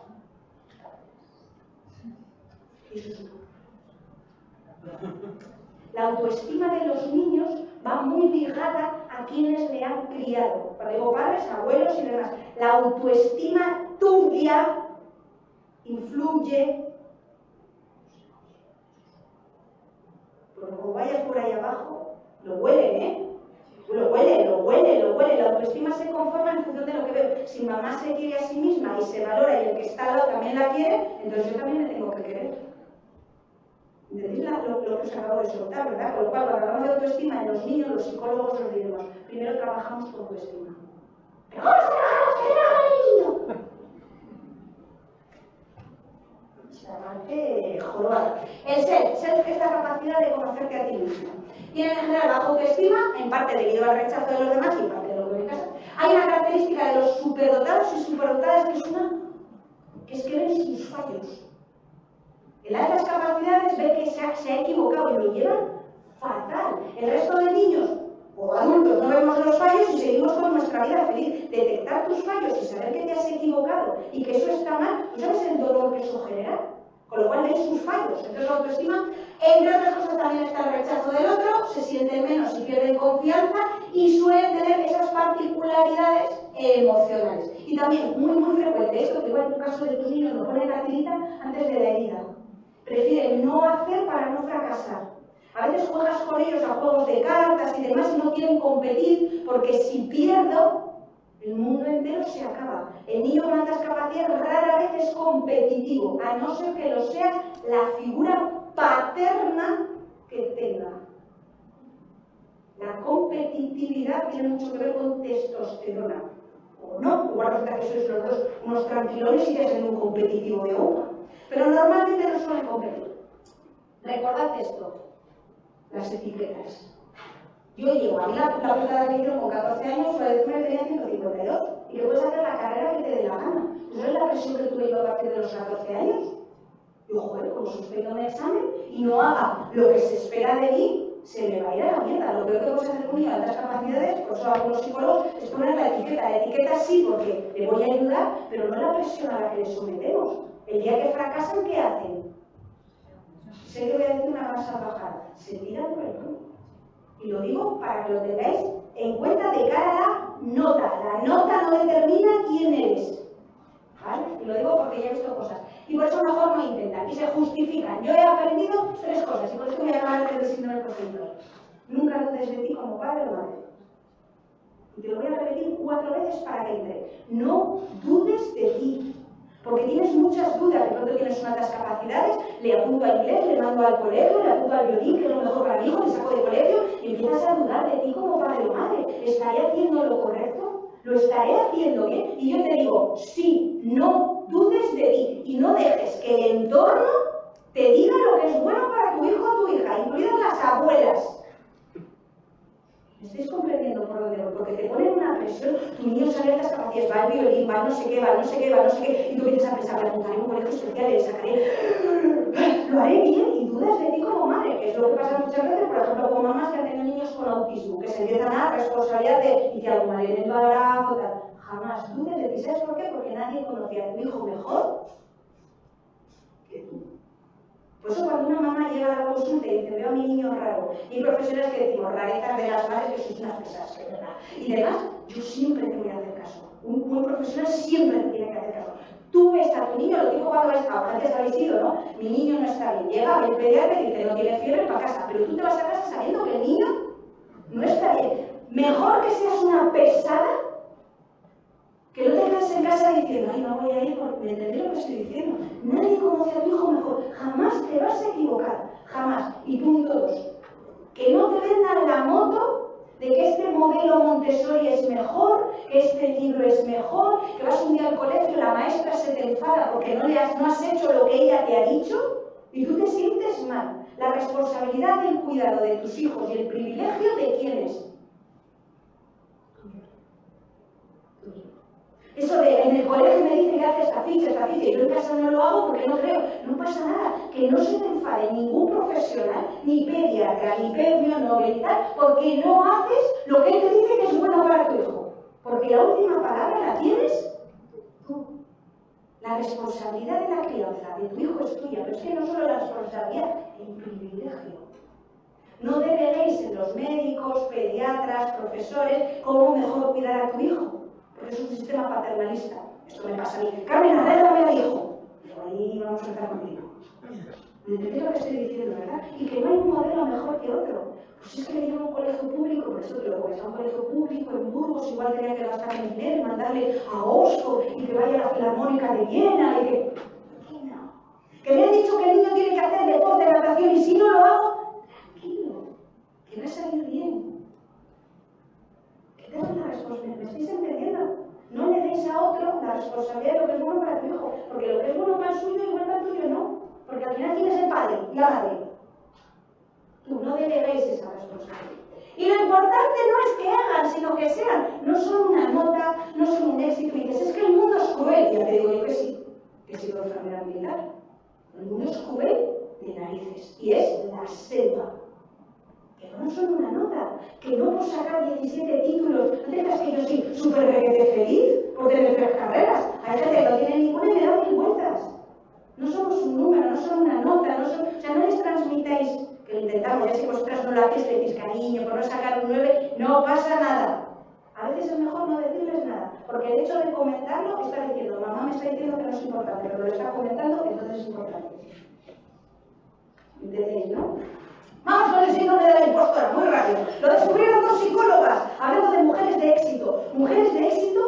S1: La autoestima de los niños va muy ligada a quienes le han criado. Cuando digo padres, abuelos y demás. La autoestima tuya influye. Porque como vayas por ahí abajo, lo huelen, ¿eh? Lo huele. La autoestima se conforma en función de lo que veo. Si mamá se quiere a sí misma y se valora y el que está al lado también la quiere, entonces yo también me tengo que querer. ¿Entendéis lo que os acabo de soltar, verdad? Con lo cual, cuando hablamos de autoestima en los niños, los psicólogos os diremos, primero trabajamos con autoestima. ¿Pero cómo se trabaja el niño? Esta parte jorobada. El self es la capacidad de conocerte a ti mismo. Tienen en general baja autoestima, en parte debido al rechazo de los demás y en parte de lo que ven en casa. Hay una característica de los superdotados y superdotadas que es que ven sus fallos. En altas capacidades ve que se ha equivocado y lo llevan fatal. El resto de niños o adultos no vemos los fallos y seguimos con nuestra vida feliz. Detectar tus fallos y saber que te has equivocado y que eso está mal, ¿tú sabes el dolor que eso genera? Con lo cual ven sus fallos. Entonces la autoestima, entre otras cosas, también está el rechazo del otro, se sienten menos y pierden confianza y suelen tener esas particularidades emocionales. Y también, muy frecuente, esto que igual en tu caso de tus niños lo ponen la tirita antes de la herida. Prefieren no hacer para no fracasar. A veces juegas con ellos a juegos de cartas y demás y no quieren competir porque si pierdo, el mundo entero se acaba. El niño con altas capacidades rara vez es competitivo, a no ser que lo sea la figura paterna que tenga. La competitividad tiene mucho que ver con testosterona. O no, igual resulta que sois los dos unos tranquilones y que sois un competitivo de uno. Pero normalmente no suelen competir. Recordad esto, las etiquetas. Yo llego, a mí la pregunta que hicieron con 14 años fue decirme que tenía 152 y que puedes hacer la carrera que te dé la gana. ¿Tú sabes la presión que tuve yo a partir de los 14 años? Yo, joder, como suspendo un examen y no haga lo que se espera de mí, se me va a ir a la mierda. Lo peor que puedes hacer con un niño de altas capacidades, por eso algunos psicólogos, es poner la etiqueta. La etiqueta sí, porque le voy a ayudar, pero no la presión a la que le sometemos. El día que fracasan, ¿qué hacen? Sé que voy a decir una gran salvajada. Se tiran por el mundo. Y lo digo para que lo tengáis en cuenta de cara a la nota. La nota no determina quién eres. ¿Vale? Y lo digo porque ya he visto cosas. Y por eso mejor no intentan. Y se justifican. Yo he aprendido 3 cosas. Y por eso voy a acabar del síndrome del progenitor. Nunca dudes de ti como padre o madre. Y te lo voy a repetir 4 veces para que entre. No dudes de ti. Porque tienes muchas dudas, de pronto tienes unas altas capacidades, le apunto a inglés, le mando al colegio, le apunto al violín, que es lo mejor para mi hijo, le saco de colegio y empiezas a dudar de ti como padre o madre. ¿Estaré haciendo lo correcto? ¿Lo estaré haciendo bien? Y yo te digo, sí, no dudes de ti y no dejes que el entorno te diga lo que es bueno para tu hijo o tu hija, incluidas las abuelas. ¿Me estáis comprendiendo por dónde voy? Porque te ponen una presión, tu niño sale de las capacidades, va al violín, va no sé qué, y tú empiezas a pensar, le apuntaré en un colegio especial, le sacaré, lo haré bien, y dudas de ti como madre, que es lo que pasa muchas veces, por ejemplo, con mamás que han tenido niños con autismo, que se empiezan a dar responsabilidad de, y que algo mal en el embarazo, tal. Jamás dudes de ti, ¿sabes por qué? Porque nadie conocía a tu hijo mejor que tú. Por eso cuando una mamá llega a la consulta y dice, veo a mi niño raro, y hay profesores que decimos, rarezas de las madres que sois unas pesas, ¿verdad? Y demás, yo siempre te voy a hacer caso. Un buen profesional siempre te tiene que hacer caso. Tú ves a tu niño, lo digo cuando ves, antes habéis ido, ¿no? Mi niño no está bien. Llega el pediatra y dice, no tiene fiebre, para casa. Pero tú te vas a casa sabiendo que el niño no está bien. Mejor que seas una pesada que no te quedes en casa diciendo, ay, no voy a ir porque me entendí lo que estoy diciendo. Nadie conoce a tu hijo mejor. Jamás te vas a equivocar. Jamás. Y punto 2. Que no te vendan la moto de que este modelo Montessori es mejor, que este libro es mejor, que vas un día al colegio y la maestra se te enfada porque no has hecho lo que ella te ha dicho y tú te sientes mal. La responsabilidad del cuidado de tus hijos y el privilegio de quién es. Eso de en el colegio me dicen que hace esta ficha, y yo en casa no lo hago porque no creo. No pasa nada, que no se te enfade ningún profesional, ni pediatra, ni premio Nobel y tal, porque no haces lo que él te dice que es bueno para tu hijo. Porque la última palabra la tienes tú. La responsabilidad de la crianza de tu hijo es tuya, pero es que no solo la responsabilidad, el privilegio. No deleguéis en los médicos, pediatras, profesores, cómo mejor cuidar a tu hijo. Porque es un sistema paternalista. Esto me pasa a mí. Carmen, arréglame al hijo. Pero ahí vamos a estar contigo. ¿Me entendéis lo que estoy diciendo, verdad? Y que no hay un modelo mejor que otro. Pues es que le llevo a un colegio público, por eso te lo pones a un colegio público en Burgos, igual tenía que gastar en dinero y mandarle a Oxford y que vaya a la Filarmónica de Viena y que... ¿Qué no? Que me han dicho que el niño tiene que hacer deporte, natación y si no lo hago, tranquilo, que va a salir bien. Esa es la responsabilidad. ¿Me estáis entendiendo? No le deis a otro la responsabilidad de lo que es bueno para tu hijo, porque lo que es bueno para el suyo igual para el tuyo no. Porque al final, ¿quién es el padre y la madre? Tú, no deleguéis esa responsabilidad. Y lo importante no es que hagan, sino que sean. No son una nota, no son un éxito. Y dices, es que el mundo es cruel. Ya te digo yo que sí, que he sido enfermera militar. El mundo es cruel de narices. Y es la selva. Pero no son una nota, que no por sacar 17 títulos, no te creas que yo soy súper requete feliz por tener 3 carreras. Hay gente que no tiene ninguna y me da 1000 vueltas. No somos un número, no son una nota, o sea, no les transmitáis, que lo intentamos, ya si vosotras no lo hacéis, le decís cariño, por no sacar un 9, no pasa nada. A veces es mejor no decirles nada, porque el hecho de comentarlo está diciendo, mamá me está diciendo que no es importante, pero lo está comentando, entonces es importante. ¿Entendéis, no? Vamos con el síndrome de la impostora, muy rápido. Lo descubrieron 2 psicólogas, hablando de mujeres de éxito. Mujeres de éxito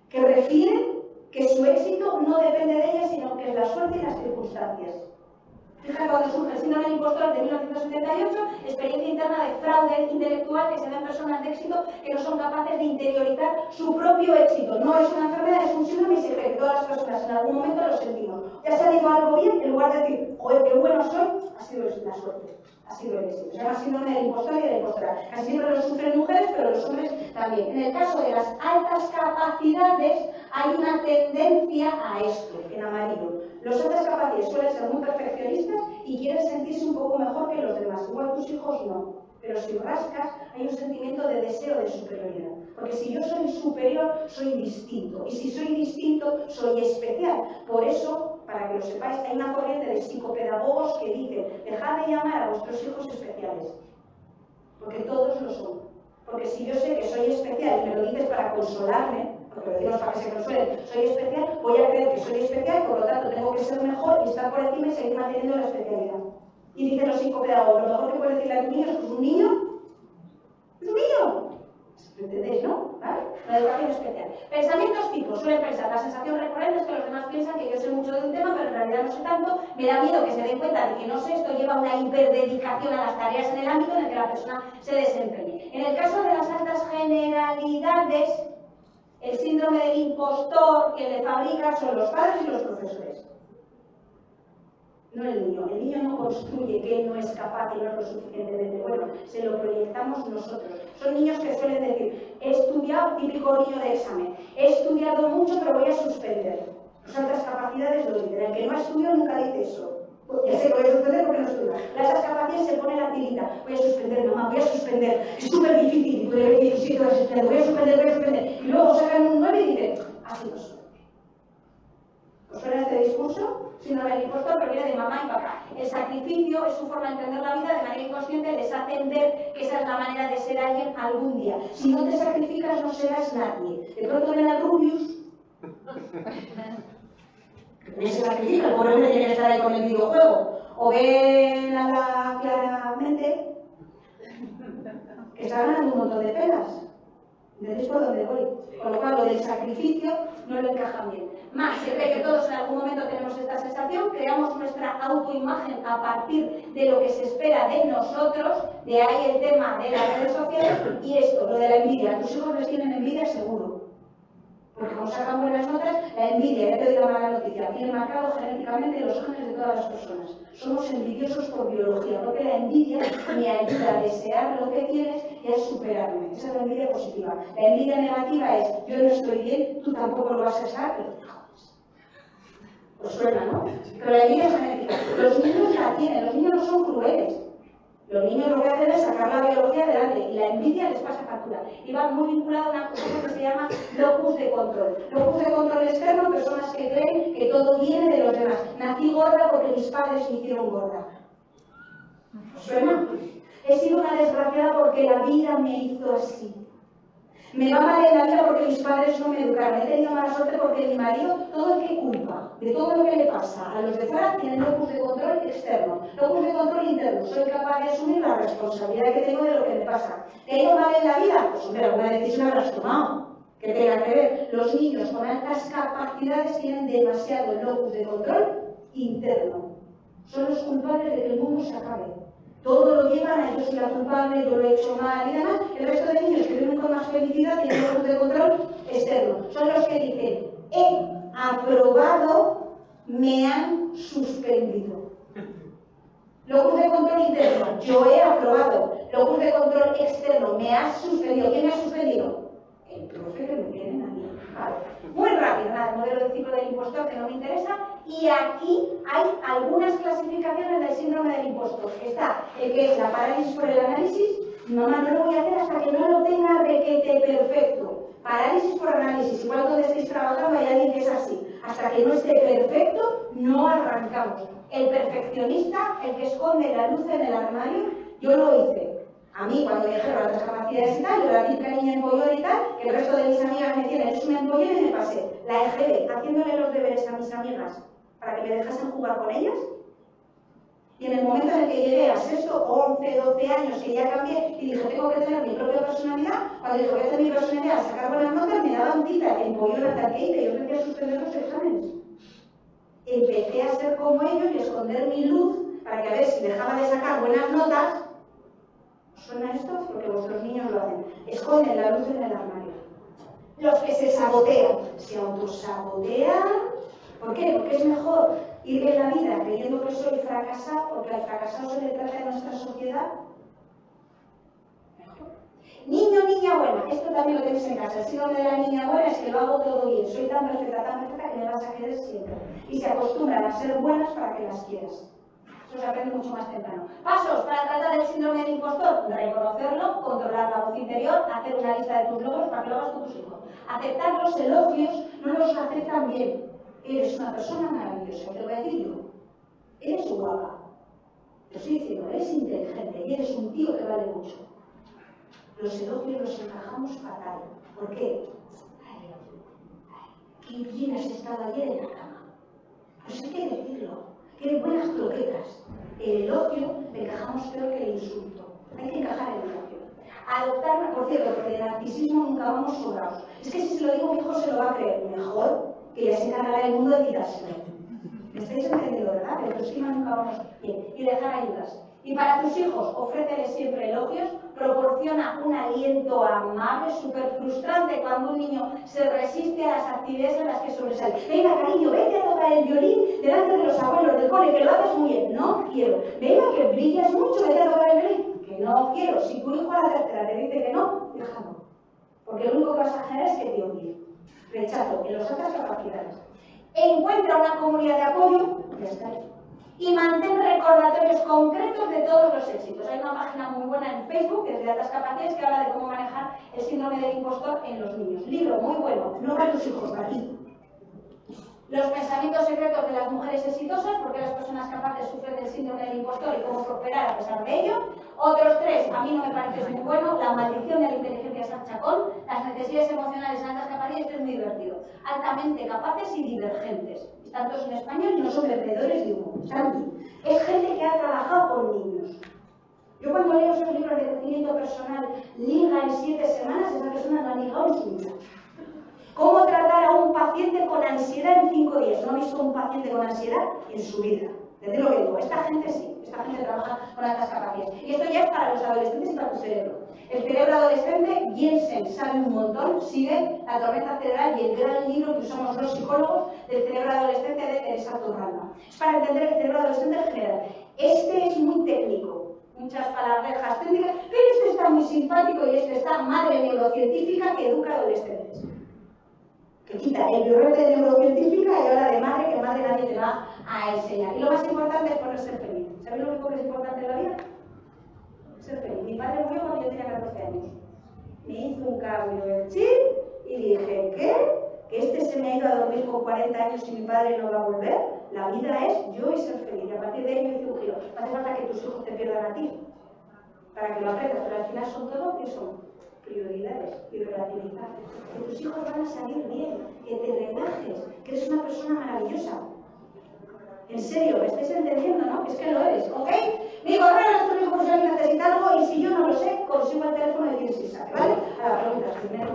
S1: que refieren que su éxito no depende de ellas, sino que es la suerte y las circunstancias. Fíjate cuando surge el síndrome del impostor de 1978, experiencia interna de fraude intelectual que se da en personas de éxito que no son capaces de interiorizar su propio éxito. No es una enfermedad, es un síndrome y se cree que todas las personas en algún momento lo sentimos. Ya se ha dicho algo bien, en lugar de decir, joder, qué bueno soy, ha sido la suerte, ha sido el éxito. Se llama síndrome del impostor y de la impostora. Casi siempre lo sufren mujeres, pero los hombres también. En el caso de las altas capacidades, hay una tendencia a esto, en amarillo. Los altas capacidades suelen ser muy perfeccionistas y quieren sentirse un poco mejor que los demás. Igual tus hijos no. Pero si rascas, hay un sentimiento de deseo de superioridad. Porque si yo soy superior, soy distinto. Y si soy distinto, soy especial. Por eso, para que lo sepáis, hay una corriente de psicopedagogos que dicen, dejad de llamar a vuestros hijos especiales. Porque todos lo son. Porque si yo sé que soy especial y me lo dices para consolarme, porque lo decimos para que se consuelen, soy especial, voy a creer que soy especial, por lo tanto tengo que ser mejor y estar por encima y seguir manteniendo la especialidad. Y dicen los psicopedagogos, lo mejor que puedes decirle a tu niño es que es un niño. ¡Es un niño! ¿Entendéis, no? ¿Vale? La educación especial. Pensamientos tipos. Suelen pensar, la sensación recurrente es que los demás piensan que yo sé mucho de un tema, pero en realidad no sé tanto. Me da miedo que se den cuenta de que no sé. Esto lleva una hiperdedicación a las tareas en el ámbito en el que la persona se desempeñe. En el caso de las altas generalidades, el síndrome del impostor que le fabrica son los padres y los profesores. No el niño. El niño no construye que él no es capaz y no es lo suficientemente bueno. Se lo proyectamos nosotros. Son niños que suelen decir, he estudiado, típico niño de examen, he estudiado mucho pero voy a suspender. Las altas capacidades lo dicen. El que no ha estudiado nunca dice eso. Ya sé que voy a suspender porque no estudio. Las altas capacidades se pone la tirita. Voy a suspender, mamá, voy a suspender. Es súper difícil. Y tú le dices, sí, voy a suspender, voy a suspender, voy a suspender. Y luego sacan un 9 y dicen, ha sido suerte. ¿Os suena este discurso? curso, síndrome del impostor, pero viene de mamá y papá. El sacrificio es su forma de entender la vida, de manera inconsciente les hace ver que esa es la manera de ser alguien algún día. Si no te sacrificas no serás nadie. De pronto ven al Rubius, que se sacrifica, el pobre hombre tiene que estar ahí con el videojuego. O ven a la Claramente, que está ganando un montón de penas. ¿Entendéis por dónde voy? Con lo cual, lo del sacrificio no lo encajan bien. Más, se cree que todos en algún momento tenemos esta sensación, creamos nuestra autoimagen a partir de lo que se espera de nosotros, de ahí el tema de las redes sociales, y esto, lo de la envidia. Tus hijos les tienen envidia seguro. Porque como sacan buenas notas, la envidia, ya te doy la mala noticia, viene marcado genéticamente en los genes de todas las personas. Somos envidiosos por biología, porque la envidia me ayuda a desear lo que tienes y a superarme. Esa es la envidia positiva. La envidia negativa es, yo no estoy bien, tú tampoco lo vas a estar, pero te jodes. Os suena, ¿no? Pero la envidia es genética. Los niños la tienen, los niños no son crueles. Los niños lo que hacen es sacar la biología adelante y la envidia les pasa factura. Y va muy vinculada a una cosa que se llama locus de control. Locus de control externo, personas que creen que todo viene de los demás. Nací gorda porque mis padres me hicieron gorda. ¿Os suena? He sido una desgraciada porque la vida me hizo así. Me va mal en la vida porque mis padres no me educaron. He tenido mala suerte porque mi marido, todo el que culpa de todo lo que le pasa a los de fuera, tiene locus de control externo. Locus de control interno. Soy capaz de asumir la responsabilidad que tengo de lo que me pasa. ¿Que he ido mal en la vida? Pues hombre, alguna decisión habrás tomado. Que tenga que ver. Los niños con altas capacidades tienen demasiado locus de control interno. Son los culpables de que el mundo se acabe. Todo lo llevan a yo soy la culpable, yo lo he hecho mal y demás. El resto de niños que viven con más felicidad tienen locus de control externo. Son los que dicen, he aprobado, me han suspendido. Locus de control interno, yo he aprobado. Locus de control externo, me has suspendido. ¿Quién me ha suspendido? El profe que me tiene a mí. Vale. Muy rápido, nada, el modelo de ciclo del impostor que no me interesa. Y aquí hay algunas clasificaciones del síndrome del impostor. Está el que es la parálisis por el análisis. Mamá, no lo voy a hacer hasta que no lo tenga requete perfecto. Parálisis por análisis. Igual donde estéis trabajando hay alguien que es así. Hasta que no esté perfecto, no arrancamos. El perfeccionista, el que esconde la luz en el armario, yo lo hice. A mí, cuando me dijeron las capacidades y tal, yo la típica niña empollona y tal, que el resto de mis amigas me decían, eres una empollona y me pasé la EGB haciéndole los deberes a mis amigas para que me dejasen jugar con ellas. Y en el momento en el que llegué a sexto, 11, 12 años, que ya cambié y dije, tengo que tener mi propia personalidad, cuando dije, voy a hacer mi personalidad, a sacar buenas notas, me daban cita, empollona tal que hice, yo tendría que suspender los exámenes. Empecé a ser como ellos y esconder mi luz para que a ver si dejaba de sacar buenas notas. ¿Suena esto? Porque vuestros niños lo hacen. Esconden la luz en el armario. Los que se sabotean, se autosabotean. ¿Por qué? Porque es mejor ir en la vida creyendo que soy fracasado, porque al fracasado se le trata en nuestra sociedad. Mejor. Niño, niña buena. Esto también lo tenéis en casa. El síndrome de la niña buena es que lo hago todo bien. Soy tan perfecta que me vas a querer siempre. Y se acostumbran a ser buenas para que las quieras. Eso se aprende mucho más temprano. Pasos para tratar el síndrome del impostor: reconocerlo, controlar la voz interior, hacer una lista de tus logros para que lo hagas con tus hijos. Aceptar los elogios, no los aceptan bien. Eres una persona maravillosa, te lo voy a decir yo. Eres guapa. Te estoy diciendo, eres inteligente y eres un tío que vale mucho. Los elogios los encajamos fatal. ¿Por qué? Qué bien has estado ayer en la cama. Pues hay que decirlo. Qué buenas croquetas. El elogio le encajamos peor que el insulto. Hay que encajar el elogio. Adoptar, por cierto, porque de narcisismo nunca vamos sobrados. Es que si se lo digo, mi hijo se lo va a creer. Mejor que ya se encargará el mundo de quitárselo. ¿Me estáis entendiendo, verdad? De autoestima nunca vamos bien. Y dejar ayudas. Y para tus hijos, ofréceles siempre elogios, proporciona un aliento amable, súper frustrante cuando un niño se resiste a las actividades en las que sobresale. Venga, cariño, vete a tocar el violín delante de los abuelos del cole, que lo haces muy bien. No quiero. Venga, que brillas mucho, vete a tocar el violín. Que no quiero. Si tu hijo a la tercera te dice que no, déjalo. Porque lo único que vas a generar es que te odie. Rechazo en las otras capacidades. Encuentra una comunidad de apoyo, ya está. Y mantén recordatorios concretos de todos los éxitos. Hay una página muy buena en Facebook, que es de altas capacidades, que habla de cómo manejar el síndrome del impostor en los niños. Libro muy bueno, no para tus hijos, para ti. Los pensamientos secretos de las mujeres exitosas, porque las personas capaces sufren del síndrome del impostor y cómo prosperar a pesar de ello. Otros 3, a mí no me parece muy bueno, la maldición de la inteligencia Chacón, las necesidades emocionales en altas capacidades, esto es muy divertido. Altamente capaces y divergentes. Están todos en español y no son vendedores de humo. Es gente que ha trabajado con niños. Yo cuando leo esos libros de crecimiento personal, liga en 7 semanas, esa persona no ha ligado en su vida. ¿Cómo tratar a un paciente con ansiedad en 5 días? No he visto un paciente con ansiedad en su vida. ¿Entendéis lo que digo? Esta gente sí, esta gente trabaja con altas capacidades. Y esto ya es para los adolescentes y para tu cerebro. El cerebro adolescente, Jensen sabe un montón, sigue La tormenta cerebral y el gran libro que usamos los psicólogos del cerebro adolescente de Teresa Torralba. Es para entender el cerebro adolescente en general. Este es muy técnico, muchas palabrejas técnicas, pero este está muy simpático y este está madre neurocientífica que educa a adolescentes. Que quita el biorrete de neurocientífica y ahora de madre, que madre nadie te va a enseñar. Y lo más importante es poder ser feliz. ¿Sabéis lo único que es importante en la vida? Ser feliz. Mi padre murió cuando yo tenía 14 años. Me hizo un cambio del chip y dije, ¿qué? Que este se me ha ido a dormir con 40 años y mi padre no va a volver. La vida es yo y ser feliz. Y a partir de ahí me hice un giro. No hace falta que tus hijos te pierdan a ti, para que lo aprendas, pero al final son todo que son prioridades y relativizar. Que tus hijos van a salir bien, que te relajes, que eres una persona maravillosa. En serio, ¿me estáis entendiendo, no? Es que lo eres, ¿ok? Mi correo electrónico por si alguien necesita algo y si yo no lo sé, consigo el teléfono de quien sí sabe, ¿vale? Ahora, preguntas. Primero,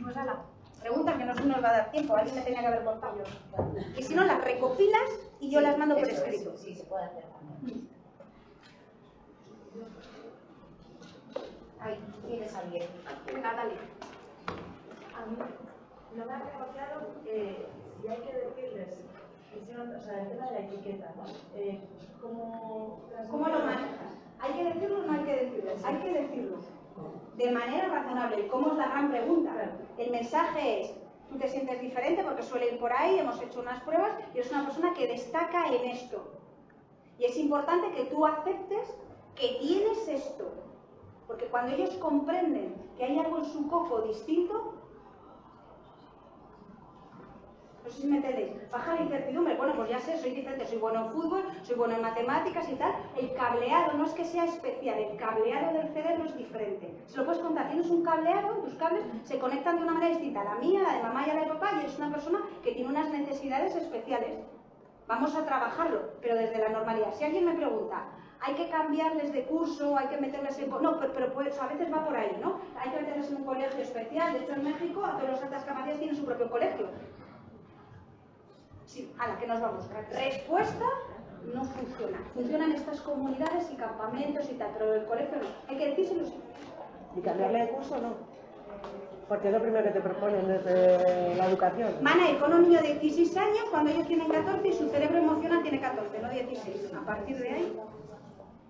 S1: pues ala, preguntas que no nos va a dar tiempo, alguien me tenía que haber contado. Y si no, las recopilas y yo las mando por escrito.
S3: Sí, se puede hacer también. Ahí, tienes a alguien.
S1: Venga, dale.
S4: A mí no me ha quedado claro si hay que decirles, o sea, el tema de la etiqueta, ¿no?
S1: ¿Cómo lo manejas? ¿Hay que decirlo o no hay que decirlo? Hay que decirlo. De manera razonable. ¿Cómo es la gran pregunta? El mensaje es, tú te sientes diferente porque suele ir por ahí, hemos hecho unas pruebas y eres una persona que destaca en esto. Y es importante que tú aceptes que tienes esto. Porque cuando ellos comprenden que hay algo en su coco distinto, no sé si me entendéis, baja la incertidumbre. Bueno, pues ya sé, soy diferente, soy bueno en fútbol, soy bueno en matemáticas y tal. El cableado no es que sea especial, el cableado del cerebro es diferente. Se lo puedes contar, tienes un cableado, tus cables se conectan de una manera distinta a la mía, la de mamá y a la de papá, y eres una persona que tiene unas necesidades especiales. Vamos a trabajarlo, pero desde la normalidad. Si alguien me pregunta, ¿hay que cambiarles de curso? ¿Hay que meterles en...? No, pero pues, a veces va por ahí, ¿no? Hay que meterles en un colegio especial. De hecho, en México, a todos los altas capacidades tienen su propio colegio. Sí, a la que nos vamos. Respuesta, no funciona. Funcionan estas comunidades y campamentos y tal, pero el colegio no. Hay que decírselo sí.
S5: ¿Y cambiarle de curso no? Porque es lo primero que te proponen desde la educación.
S1: Van a ir con un niño de 16 años cuando ellos tienen 14 y su cerebro emocional tiene 14, no 16. A partir de ahí,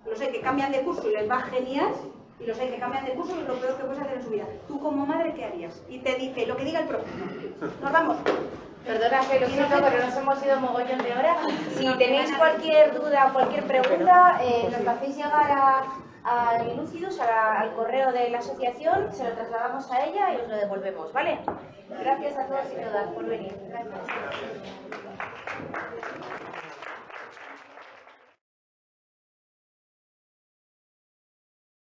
S1: los hay que cambian de curso y les va genial, y los hay que cambian de curso y es lo peor que puedes hacer en su vida. Tú como madre, ¿qué harías? Y te dice lo que diga el profesor. Nos vamos.
S3: Perdona que lo siento, pero nos hemos ido mogollón de hora. Si tenéis cualquier duda o cualquier pregunta, nos lo hacéis llegar a Ilúcidos, al correo de la asociación, se lo trasladamos a ella y os lo devolvemos, ¿vale? Gracias a todos y todas por venir. Gracias.